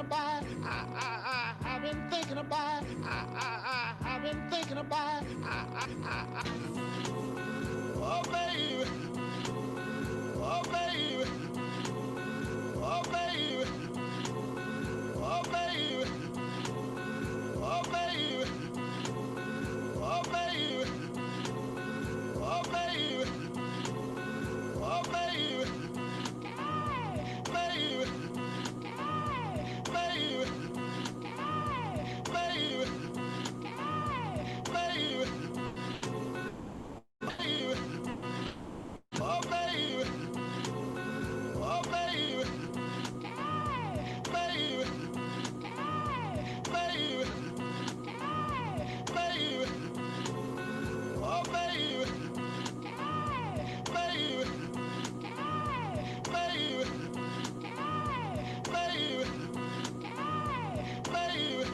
about. I've been thinking about. I've been thinking about. Oh baby, oh baby, oh baby, oh baby, oh baby, oh baby, oh baby, oh baby, baby, baby, baby, baby, baby, oh baby, oh baby, baby, baby, baby, oh baby, baby, baby, baby, baby,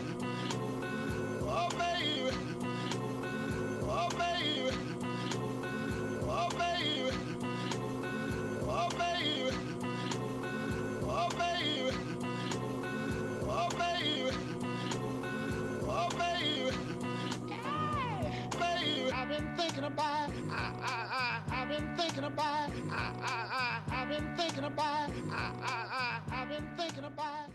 oh baby, oh baby, oh baby, oh baby, oh baby, oh baby, oh baby, baby. I've been thinking about. I've been thinking about. I've been thinking about. I've been thinking about.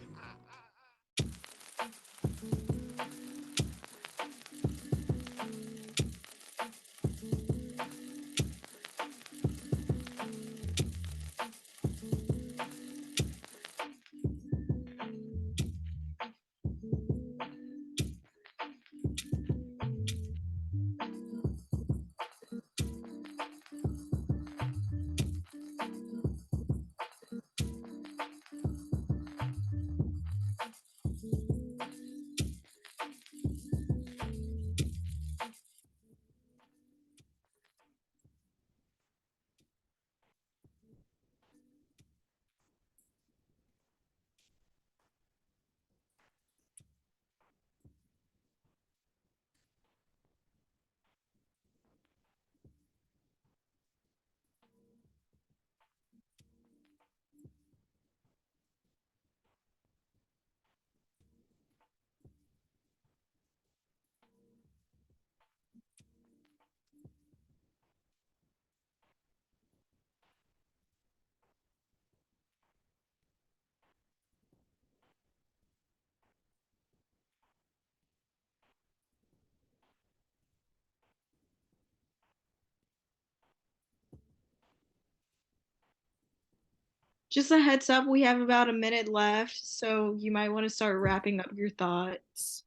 Just a heads up, we have about a minute left, so you might want to start wrapping up your thoughts.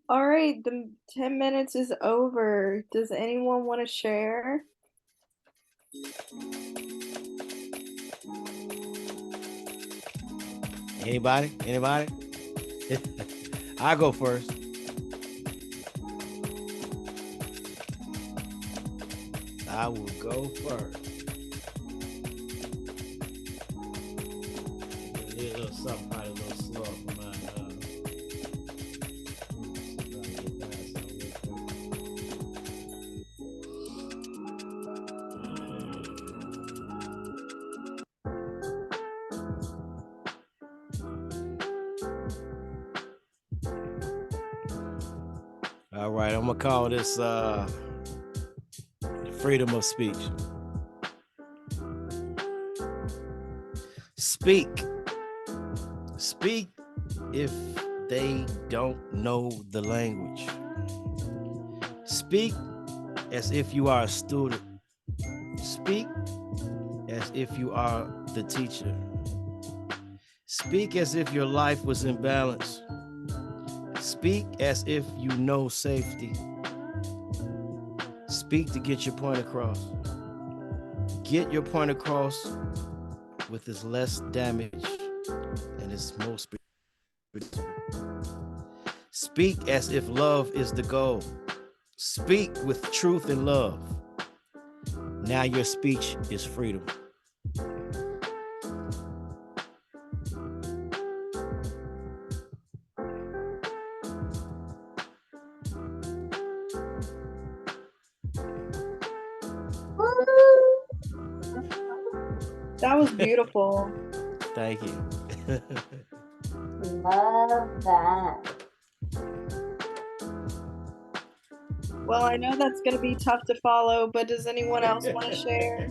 All right, the 10 minutes is over. Does anyone want to share? Anybody? Anybody? I go first. I will go first. A little something, probably a little slow for mine. All right, I'm gonna call this Freedom of speech. Speak. Speak if they don't know the language. Speak as if you are a student. Speak as if you are the teacher. Speak as if your life was in balance. Speak as if you know safety. Speak to get your point across. Get your point across with as less damage and as most. Speak as if love is the goal. Speak with truth and love. Now your speech is freedom. That was beautiful. Thank you. Love that. Well, I know that's going to be tough to follow, but does anyone else want to share?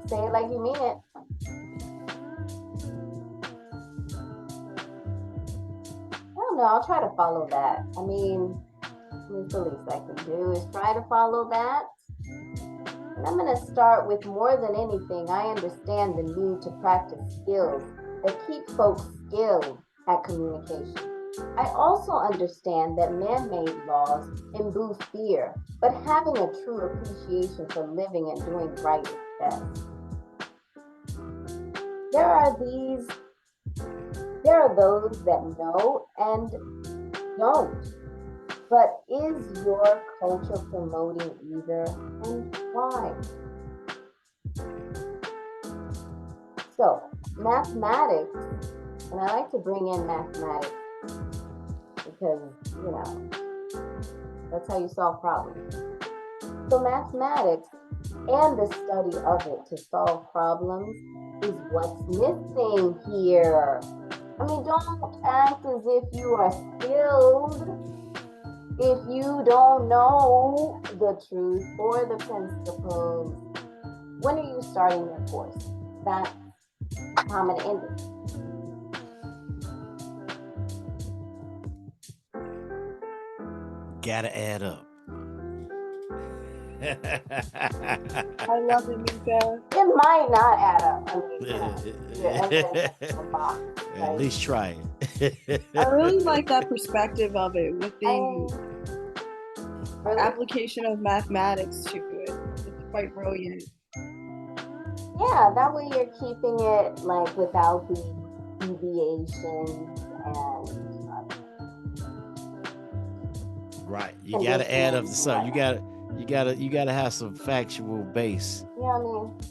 Say it like you mean it. I don't know. I'll try to follow that. I mean, it's the least I can do is try to follow that. And I'm going to start with more than anything. I understand the need to practice skills that keep folks skilled at communication. I also understand that man-made laws imbue fear, but having a true appreciation for living and doing right is best. There are those that know and don't. But is your culture promoting either, and why? So, mathematics, and I like to bring in mathematics because, you know, that's how you solve problems. So mathematics and the study of it to solve problems is what's missing here. I mean, don't act as if you are skilled if you don't know the truth or the principles. When are you starting your course? That's how I'm gonna end it. Gotta add up. I love it, Mika. It might not add up. I mean, you know, you're entering a box, At right? least try it. I really like that perspective of it with the Really? application of mathematics to it. It's quite brilliant. Yeah, that way you're keeping it like without the deviations and Right. You gotta add up to something. You gotta have some factual base. you know what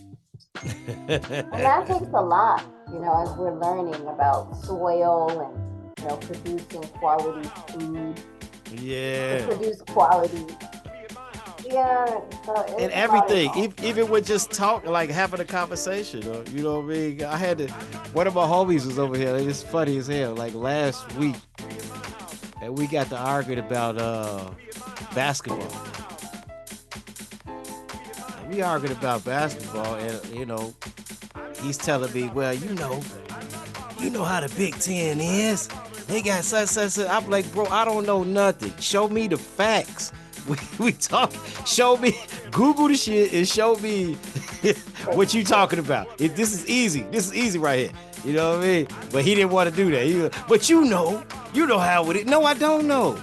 I mean? And that takes a lot, you know, as we're learning about soil and, you know, producing quality food, Yeah. produce quality. Yeah, so it's And about everything, it all. even with just talk, like having a conversation, or, you know what I mean? I had to, one of my homies was over here. It's funny as hell. Like last week, and we got to arguing about basketball. And we argued about basketball, and you know, he's telling me, well, you know how the Big Ten is. They got such. I'm like, bro, I don't know nothing. Show me the facts. We talk. Show me. Google the shit and show me what you talking about. This is easy. This is easy right here. You know what I mean? But he didn't want to do that. But you know how it is. No, I don't know.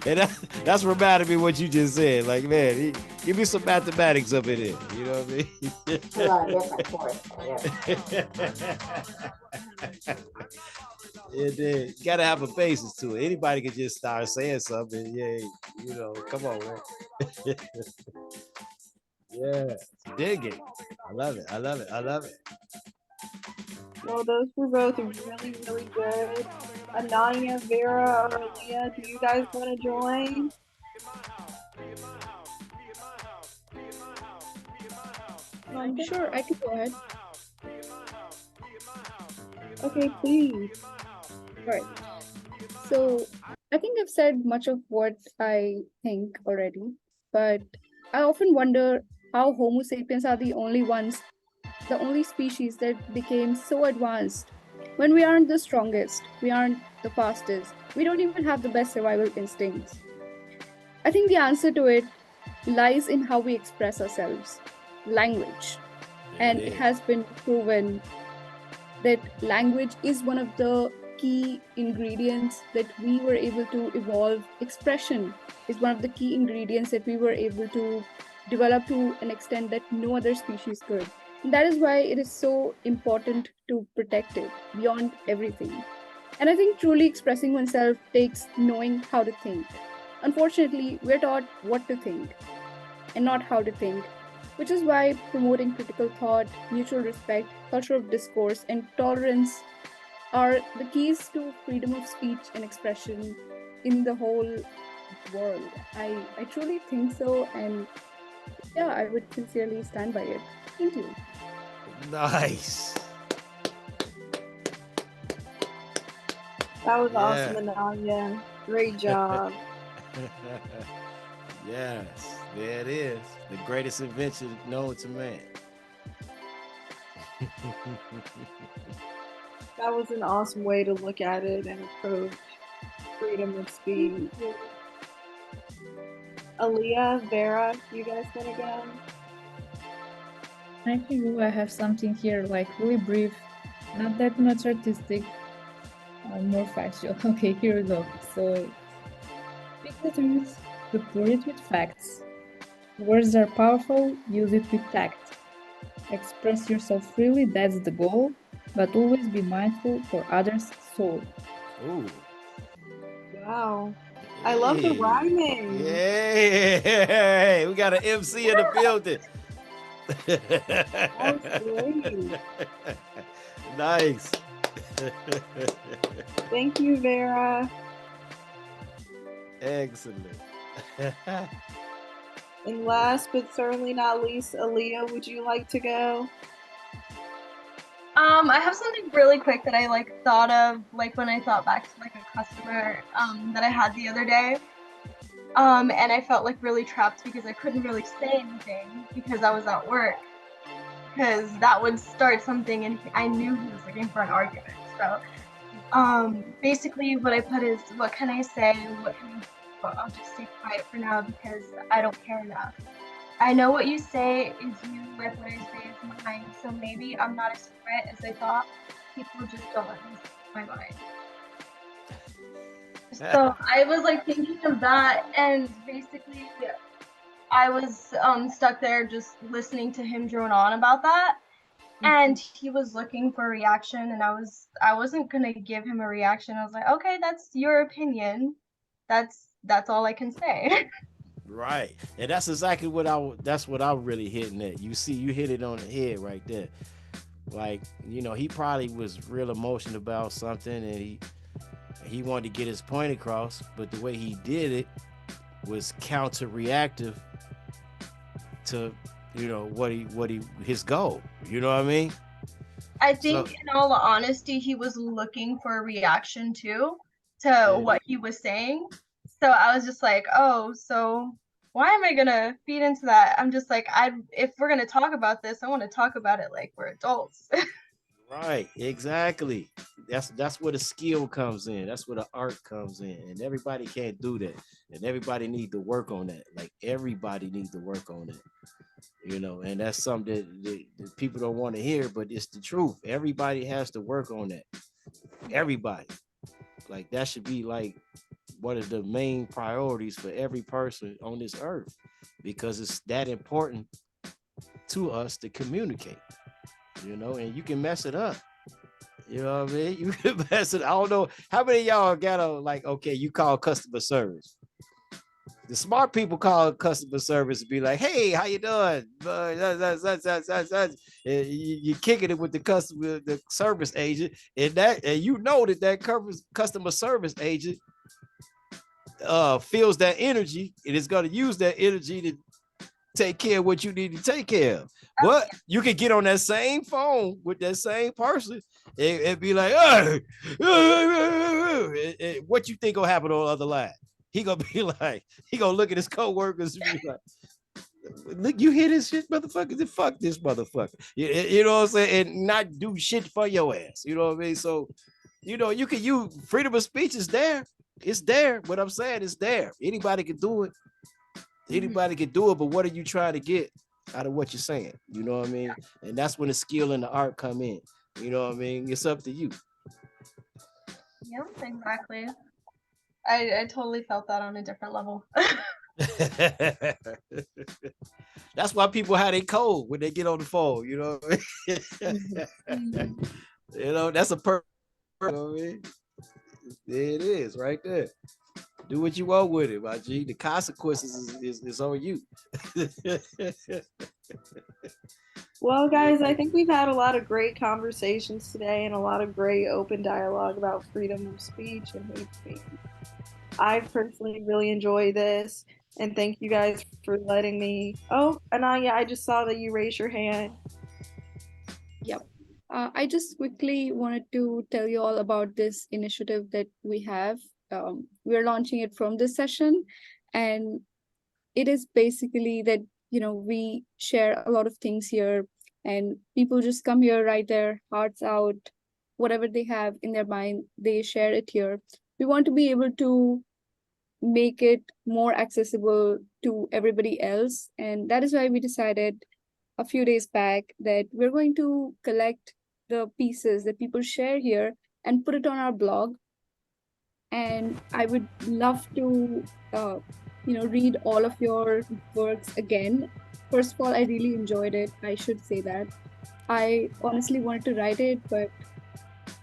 And that's reminded me of what you just said. Like, man, give me some mathematics up in here. You know what I mean? We're on a different course. You gotta have a basis to it. Anybody can just start saying something. Yeah, you know, come on, man. Yeah, dig it. I love it. I love it. I love it. Well, those were both really, really good. Ananya, Vera, or Leah, do you guys want to join? Sure, I can go ahead. Okay, please. All right. So I think I've said much of what I think already, but I often wonder how Homo sapiens are the only species that became so advanced when we aren't the strongest, we aren't the fastest, we don't even have the best survival instincts. I think the answer to it lies in how we express ourselves, language. There it And it is. has been proven that language is one of the key ingredients that we were able to evolve. Expression is one of the key ingredients that we were able to develop to an extent that no other species could. And that is why it is so important to protect it beyond everything. And I think truly expressing oneself takes knowing how to think. Unfortunately, we're taught what to think and not how to think, which is why promoting critical thought, mutual respect, culture of discourse, and tolerance are the keys to freedom of speech and expression in the whole world. I truly think so, and yeah, I would sincerely stand by it. Thank you. Nice. That was Yeah. awesome, Ananya. Great job. Yes, there it is. The greatest invention known to man. That was an awesome way to look at it and approach freedom of speech. Aaliyah, Vera, you guys want to go? I think I have something here, like really brief, not that much artistic, more factual. Okay, here we go. So, speak the truth, support it with facts. Words are powerful, use it with tact. Express yourself freely, that's the goal, but always be mindful for others' soul. Ooh. Wow. I love the Hey. rhyming. Yay! We got an MC in the building. That was great. Nice. Thank you, Vera. Excellent. And last but certainly not least, Aaliyah, would you like to go? I have something really quick that I like thought of, like when I thought back to like a customer that I had the other day. And I felt like really trapped because I couldn't really say anything because I was at work. Because that would start something, and I knew he was looking for an argument. So, basically, what I put is, what can I say? What can I? Well, I'll just stay quiet for now because I don't care enough. I know what you say is you, like what I say is mine. So maybe I'm not as threat as I thought. People just don't let me speak my mind. So I was like thinking of that, and basically I was stuck there just listening to him drone on about that, and he was looking for a reaction, and I wasn't gonna give him a reaction. I was like, okay, that's your opinion. That's all I can say. Right. And that's exactly what that's what I'm really hitting at. You see, you hit it on the head right there. Like, you know, he probably was real emotional about something, and he wanted to get his point across, but the way he did it was counter-reactive to, you know, what he his goal. You know what I mean? I think, So, in all honesty, he was looking for a reaction too to yeah. what he was saying. So I was just like, oh, so why am I gonna feed into that? I'm just like, if we're gonna talk about this, I want to talk about it like we're adults. Right, exactly. That's where the skill comes in. That's where the art comes in, and everybody can't do that. And everybody need to work on that. Like everybody needs to work on it. You know, and that's something that people don't want to hear, but it's the truth. Everybody has to work on that. Everybody. Like that should be like one of the main priorities for every person on this earth, because it's that important to us to communicate. You know, and you can mess it up. You know what I mean? You can mess it. I don't know how many of y'all got a like. Okay, you call customer service. The smart people call customer service and be like, "Hey, how you doing?" And you kicking it with the service agent, and you know that customer service agent feels that energy and is going to use that energy to take care of what you need to take care of. But you could get on that same phone with that same person and be like, hey, what you think gonna happen on the other line? He gonna be like, he gonna look at his coworkers and be like, look, you hear this shit, motherfucker? Then fuck this motherfucker. You know what I'm saying? And not do shit for your ass. You know what I mean? So, you know, you can use freedom of speech is there. It's there. What I'm saying is there. Anybody can do it. Anybody can do it, but what are you trying to get out of what you're saying? You know what I mean? And that's when the skill and the art come in. You know what I mean? It's up to you. Yep, exactly. I totally felt that on a different level. That's why people have their code when they get on the phone. You know what I mean? You know, that's a perfect. You know what I mean? There it is, right there. Do what you want with it, my G. The consequences is on you. Well, guys, I think we've had a lot of great conversations today and a lot of great open dialogue about freedom of speech and hate speech. I personally really enjoy this, and thank you guys for letting me. Oh, Ananya, I just saw that you raised your hand. Yep. I just quickly wanted to tell you all about this initiative that we have. We're launching it from this session, and it is basically that, you know, we share a lot of things here, and people just come here, write their hearts out, whatever they have in their mind, they share it here. We want to be able to make it more accessible to everybody else, and that is why we decided a few days back that we're going to collect the pieces that people share here and put it on our blog. And I would love to read all of your works again. First of all, I really enjoyed it. I should say that. I honestly wanted to write it, but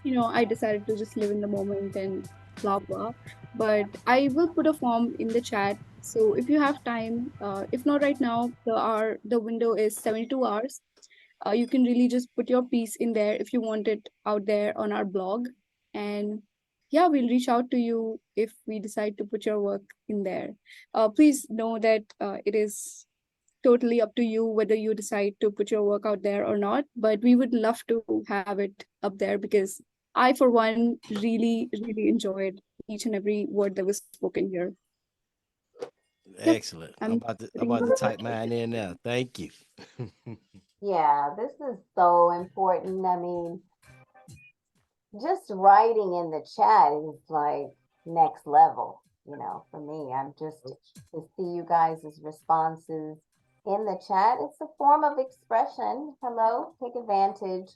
I decided to just live in the moment and blah blah. But I will put a form in the chat. So if you have time, if not right now, the window is 72 hours. You can really just put your piece in there if you want it out there on our blog. And yeah, we'll reach out to you if we decide to put your work in there. Please know that it is totally up to you whether you decide to put your work out there or not, but we would love to have it up there because I, for one, really, really enjoyed each and every word that was spoken here. Excellent. I'm about to type mine in now. Thank you. Yeah, this is so important. I mean, just writing in the chat is like next level, for me. I'm just to see you guys' responses in the chat. It's a form of expression. Hello, take advantage.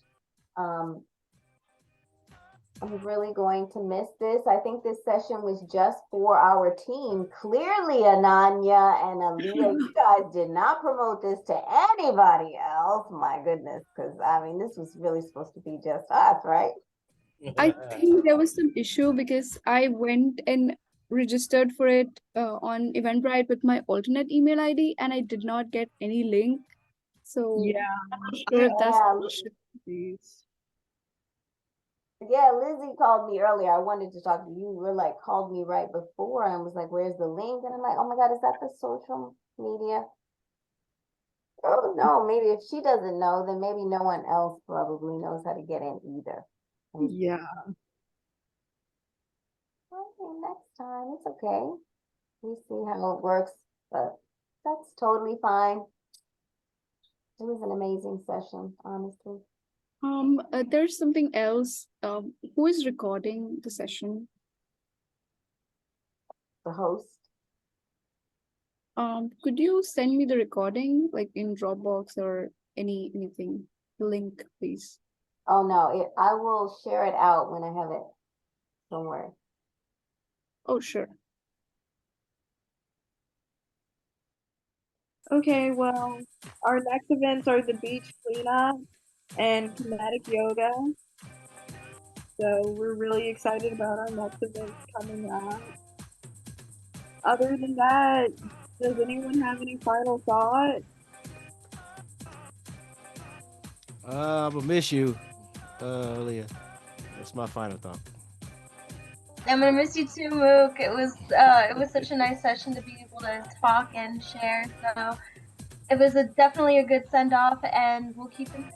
I'm really going to miss this. I think this session was just for our team. Clearly, Ananya and Aaliyah, you guys did not promote this to anybody else. My goodness, because I mean, this was really supposed to be just us, right? I think there was some issue because I went and registered for it on Eventbrite with my alternate email ID and I did not get any link. So Yeah, I'm sure that's yeah, Lizzie called me earlier. I wanted to talk to you. You were like, called me right before and was like, where's the link? And I'm like, oh my God, is that the social media? Oh no, maybe if she doesn't know, then maybe no one else probably knows how to get in either. Yeah. Okay, next time, it's okay. We see how it works, but that's totally fine. It was an amazing session, honestly. There's something else. Who is recording the session? The host. Could you send me the recording, like in Dropbox or anything? The link, please. Oh no, I will share it out when I have it somewhere. Oh, sure. Okay, well, our next events are the beach cleanup and kinetic yoga. So we're really excited about our next events coming up. Other than that, does anyone have any final thoughts? I'm gonna miss you, Leah. That's my final thought. I'm gonna miss you too, Mook. It was such a nice session to be able to talk and share. So it was definitely a good send off, and we'll keep in touch.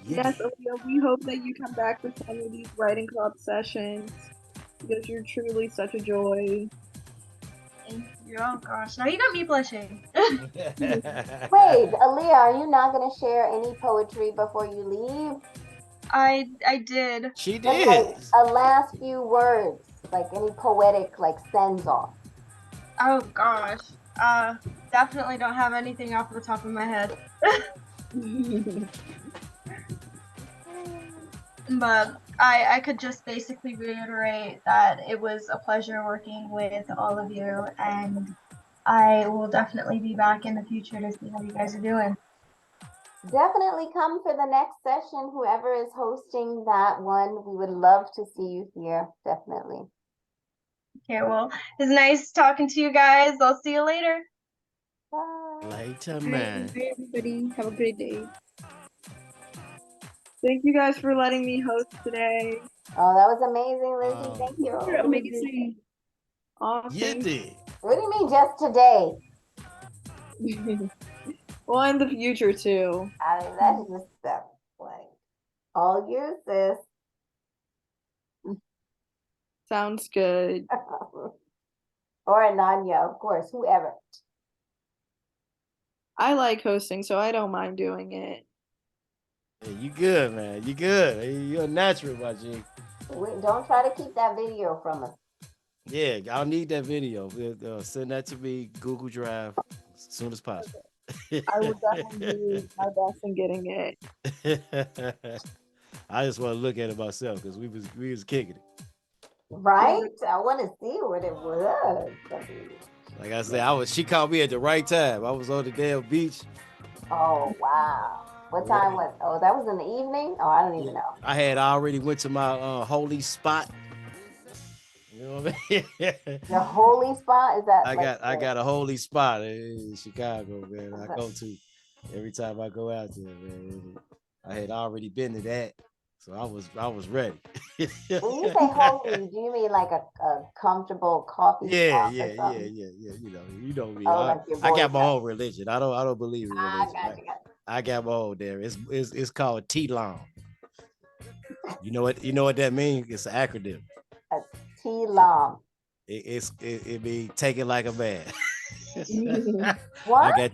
Yes, Aaliyah, we hope that you come back for some of these writing club sessions because you're truly such a joy. Thank you. Oh gosh, now you got me blushing. Wait, Aaliyah, are you not going to share any poetry before you leave? I did. She But did. like a last few words, like any poetic like sends off. Oh gosh. Definitely don't have anything off the top of my head. But I could just basically reiterate that it was a pleasure working with all of you, and I will definitely be back in the future to see how you guys are doing. Definitely come for the next session. Whoever is hosting that one, we would love to see you here. Definitely. Okay, well, it's nice talking to you guys. I'll see you later. Bye. Later, Bye, man. bye, everybody. Have a great day. Thank you guys for letting me host today. Oh, that was amazing, Lizzie. Thank You're you. amazing. Awesome. You did. What do you mean just today? Well, in the future too. I mean, that's just stuff. Like, all you, sis. Sounds good. Or Ananya, of course, whoever. I like hosting, so I don't mind doing it. Hey, you good, man. You good. Hey, you're a natural, my G. Don't try to keep that video from us. Yeah, I'll need that video. Send that to me, Google Drive, as soon as possible. I will definitely do my best in getting it. I just want to look at it myself because we was kicking it. Right? I want to see what it was. Like I said, she called me at the right time. I was on the damn beach. Oh, wow. What time was? Oh, that was in the evening? Oh, I don't even know. I had already went to my holy spot. You know what I mean? Your holy spot? Is that I got a holy spot in Chicago, man. I go to every time I go out there, man. I had already been to that, so I was ready. When you say holy, do you mean like a comfortable coffee Yeah. shop or something? You know me. Oh, like your I got my voice. own religion. I don't believe in religion. Got you. I got my own there. It's called T-Long. You know what that means? It's an acronym. A T-Lam. It means take it like a man. What? I got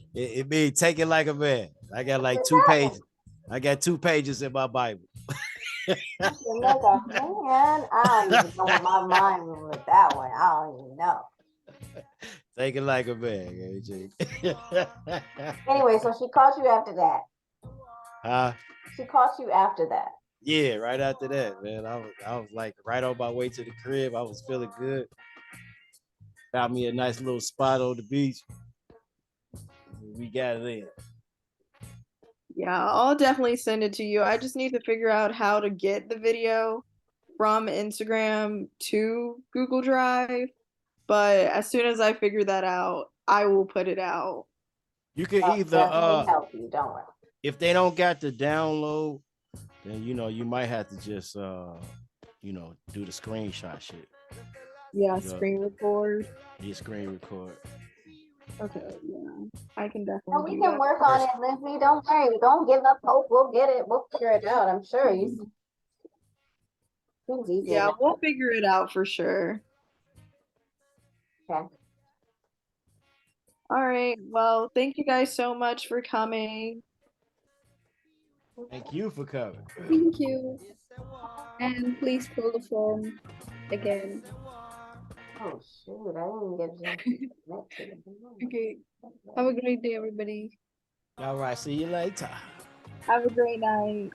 it means take it like a man. I got like 2 pages. I got 2 pages in my Bible. Like a man. I don't even know what my mind was with that one. I don't even know. Take it like a man, AJ. Anyway, so she caught you after that. Huh? She caught you after that. Yeah, right after that, man. I was like right on my way to the crib. I was feeling good. Found me a nice little spot on the beach. We got it in. Yeah, I'll definitely send it to you. I just need to figure out how to get the video from Instagram to Google Drive. But as soon as I figure that out, I will put it out. You can I'll either definitely help you. Don't worry. if they don't got the download, then you might have to just do the screenshot shit. Yeah, screen record. Yeah, screen record. Okay, yeah. I can And definitely we do can that. work on it, Lindsay. Don't worry. Don't give up hope. We'll get it. We'll figure it out. I'm sure you. Seems easier. Yeah, than- we'll figure it out for sure. Okay. All right. Well, thank you guys so much for coming. Thank you for coming. Thank you. And please fill the form again. Oh shoot! I didn't get to commit to the Okay. Have a great day, everybody. All right. See you later. Have a great night.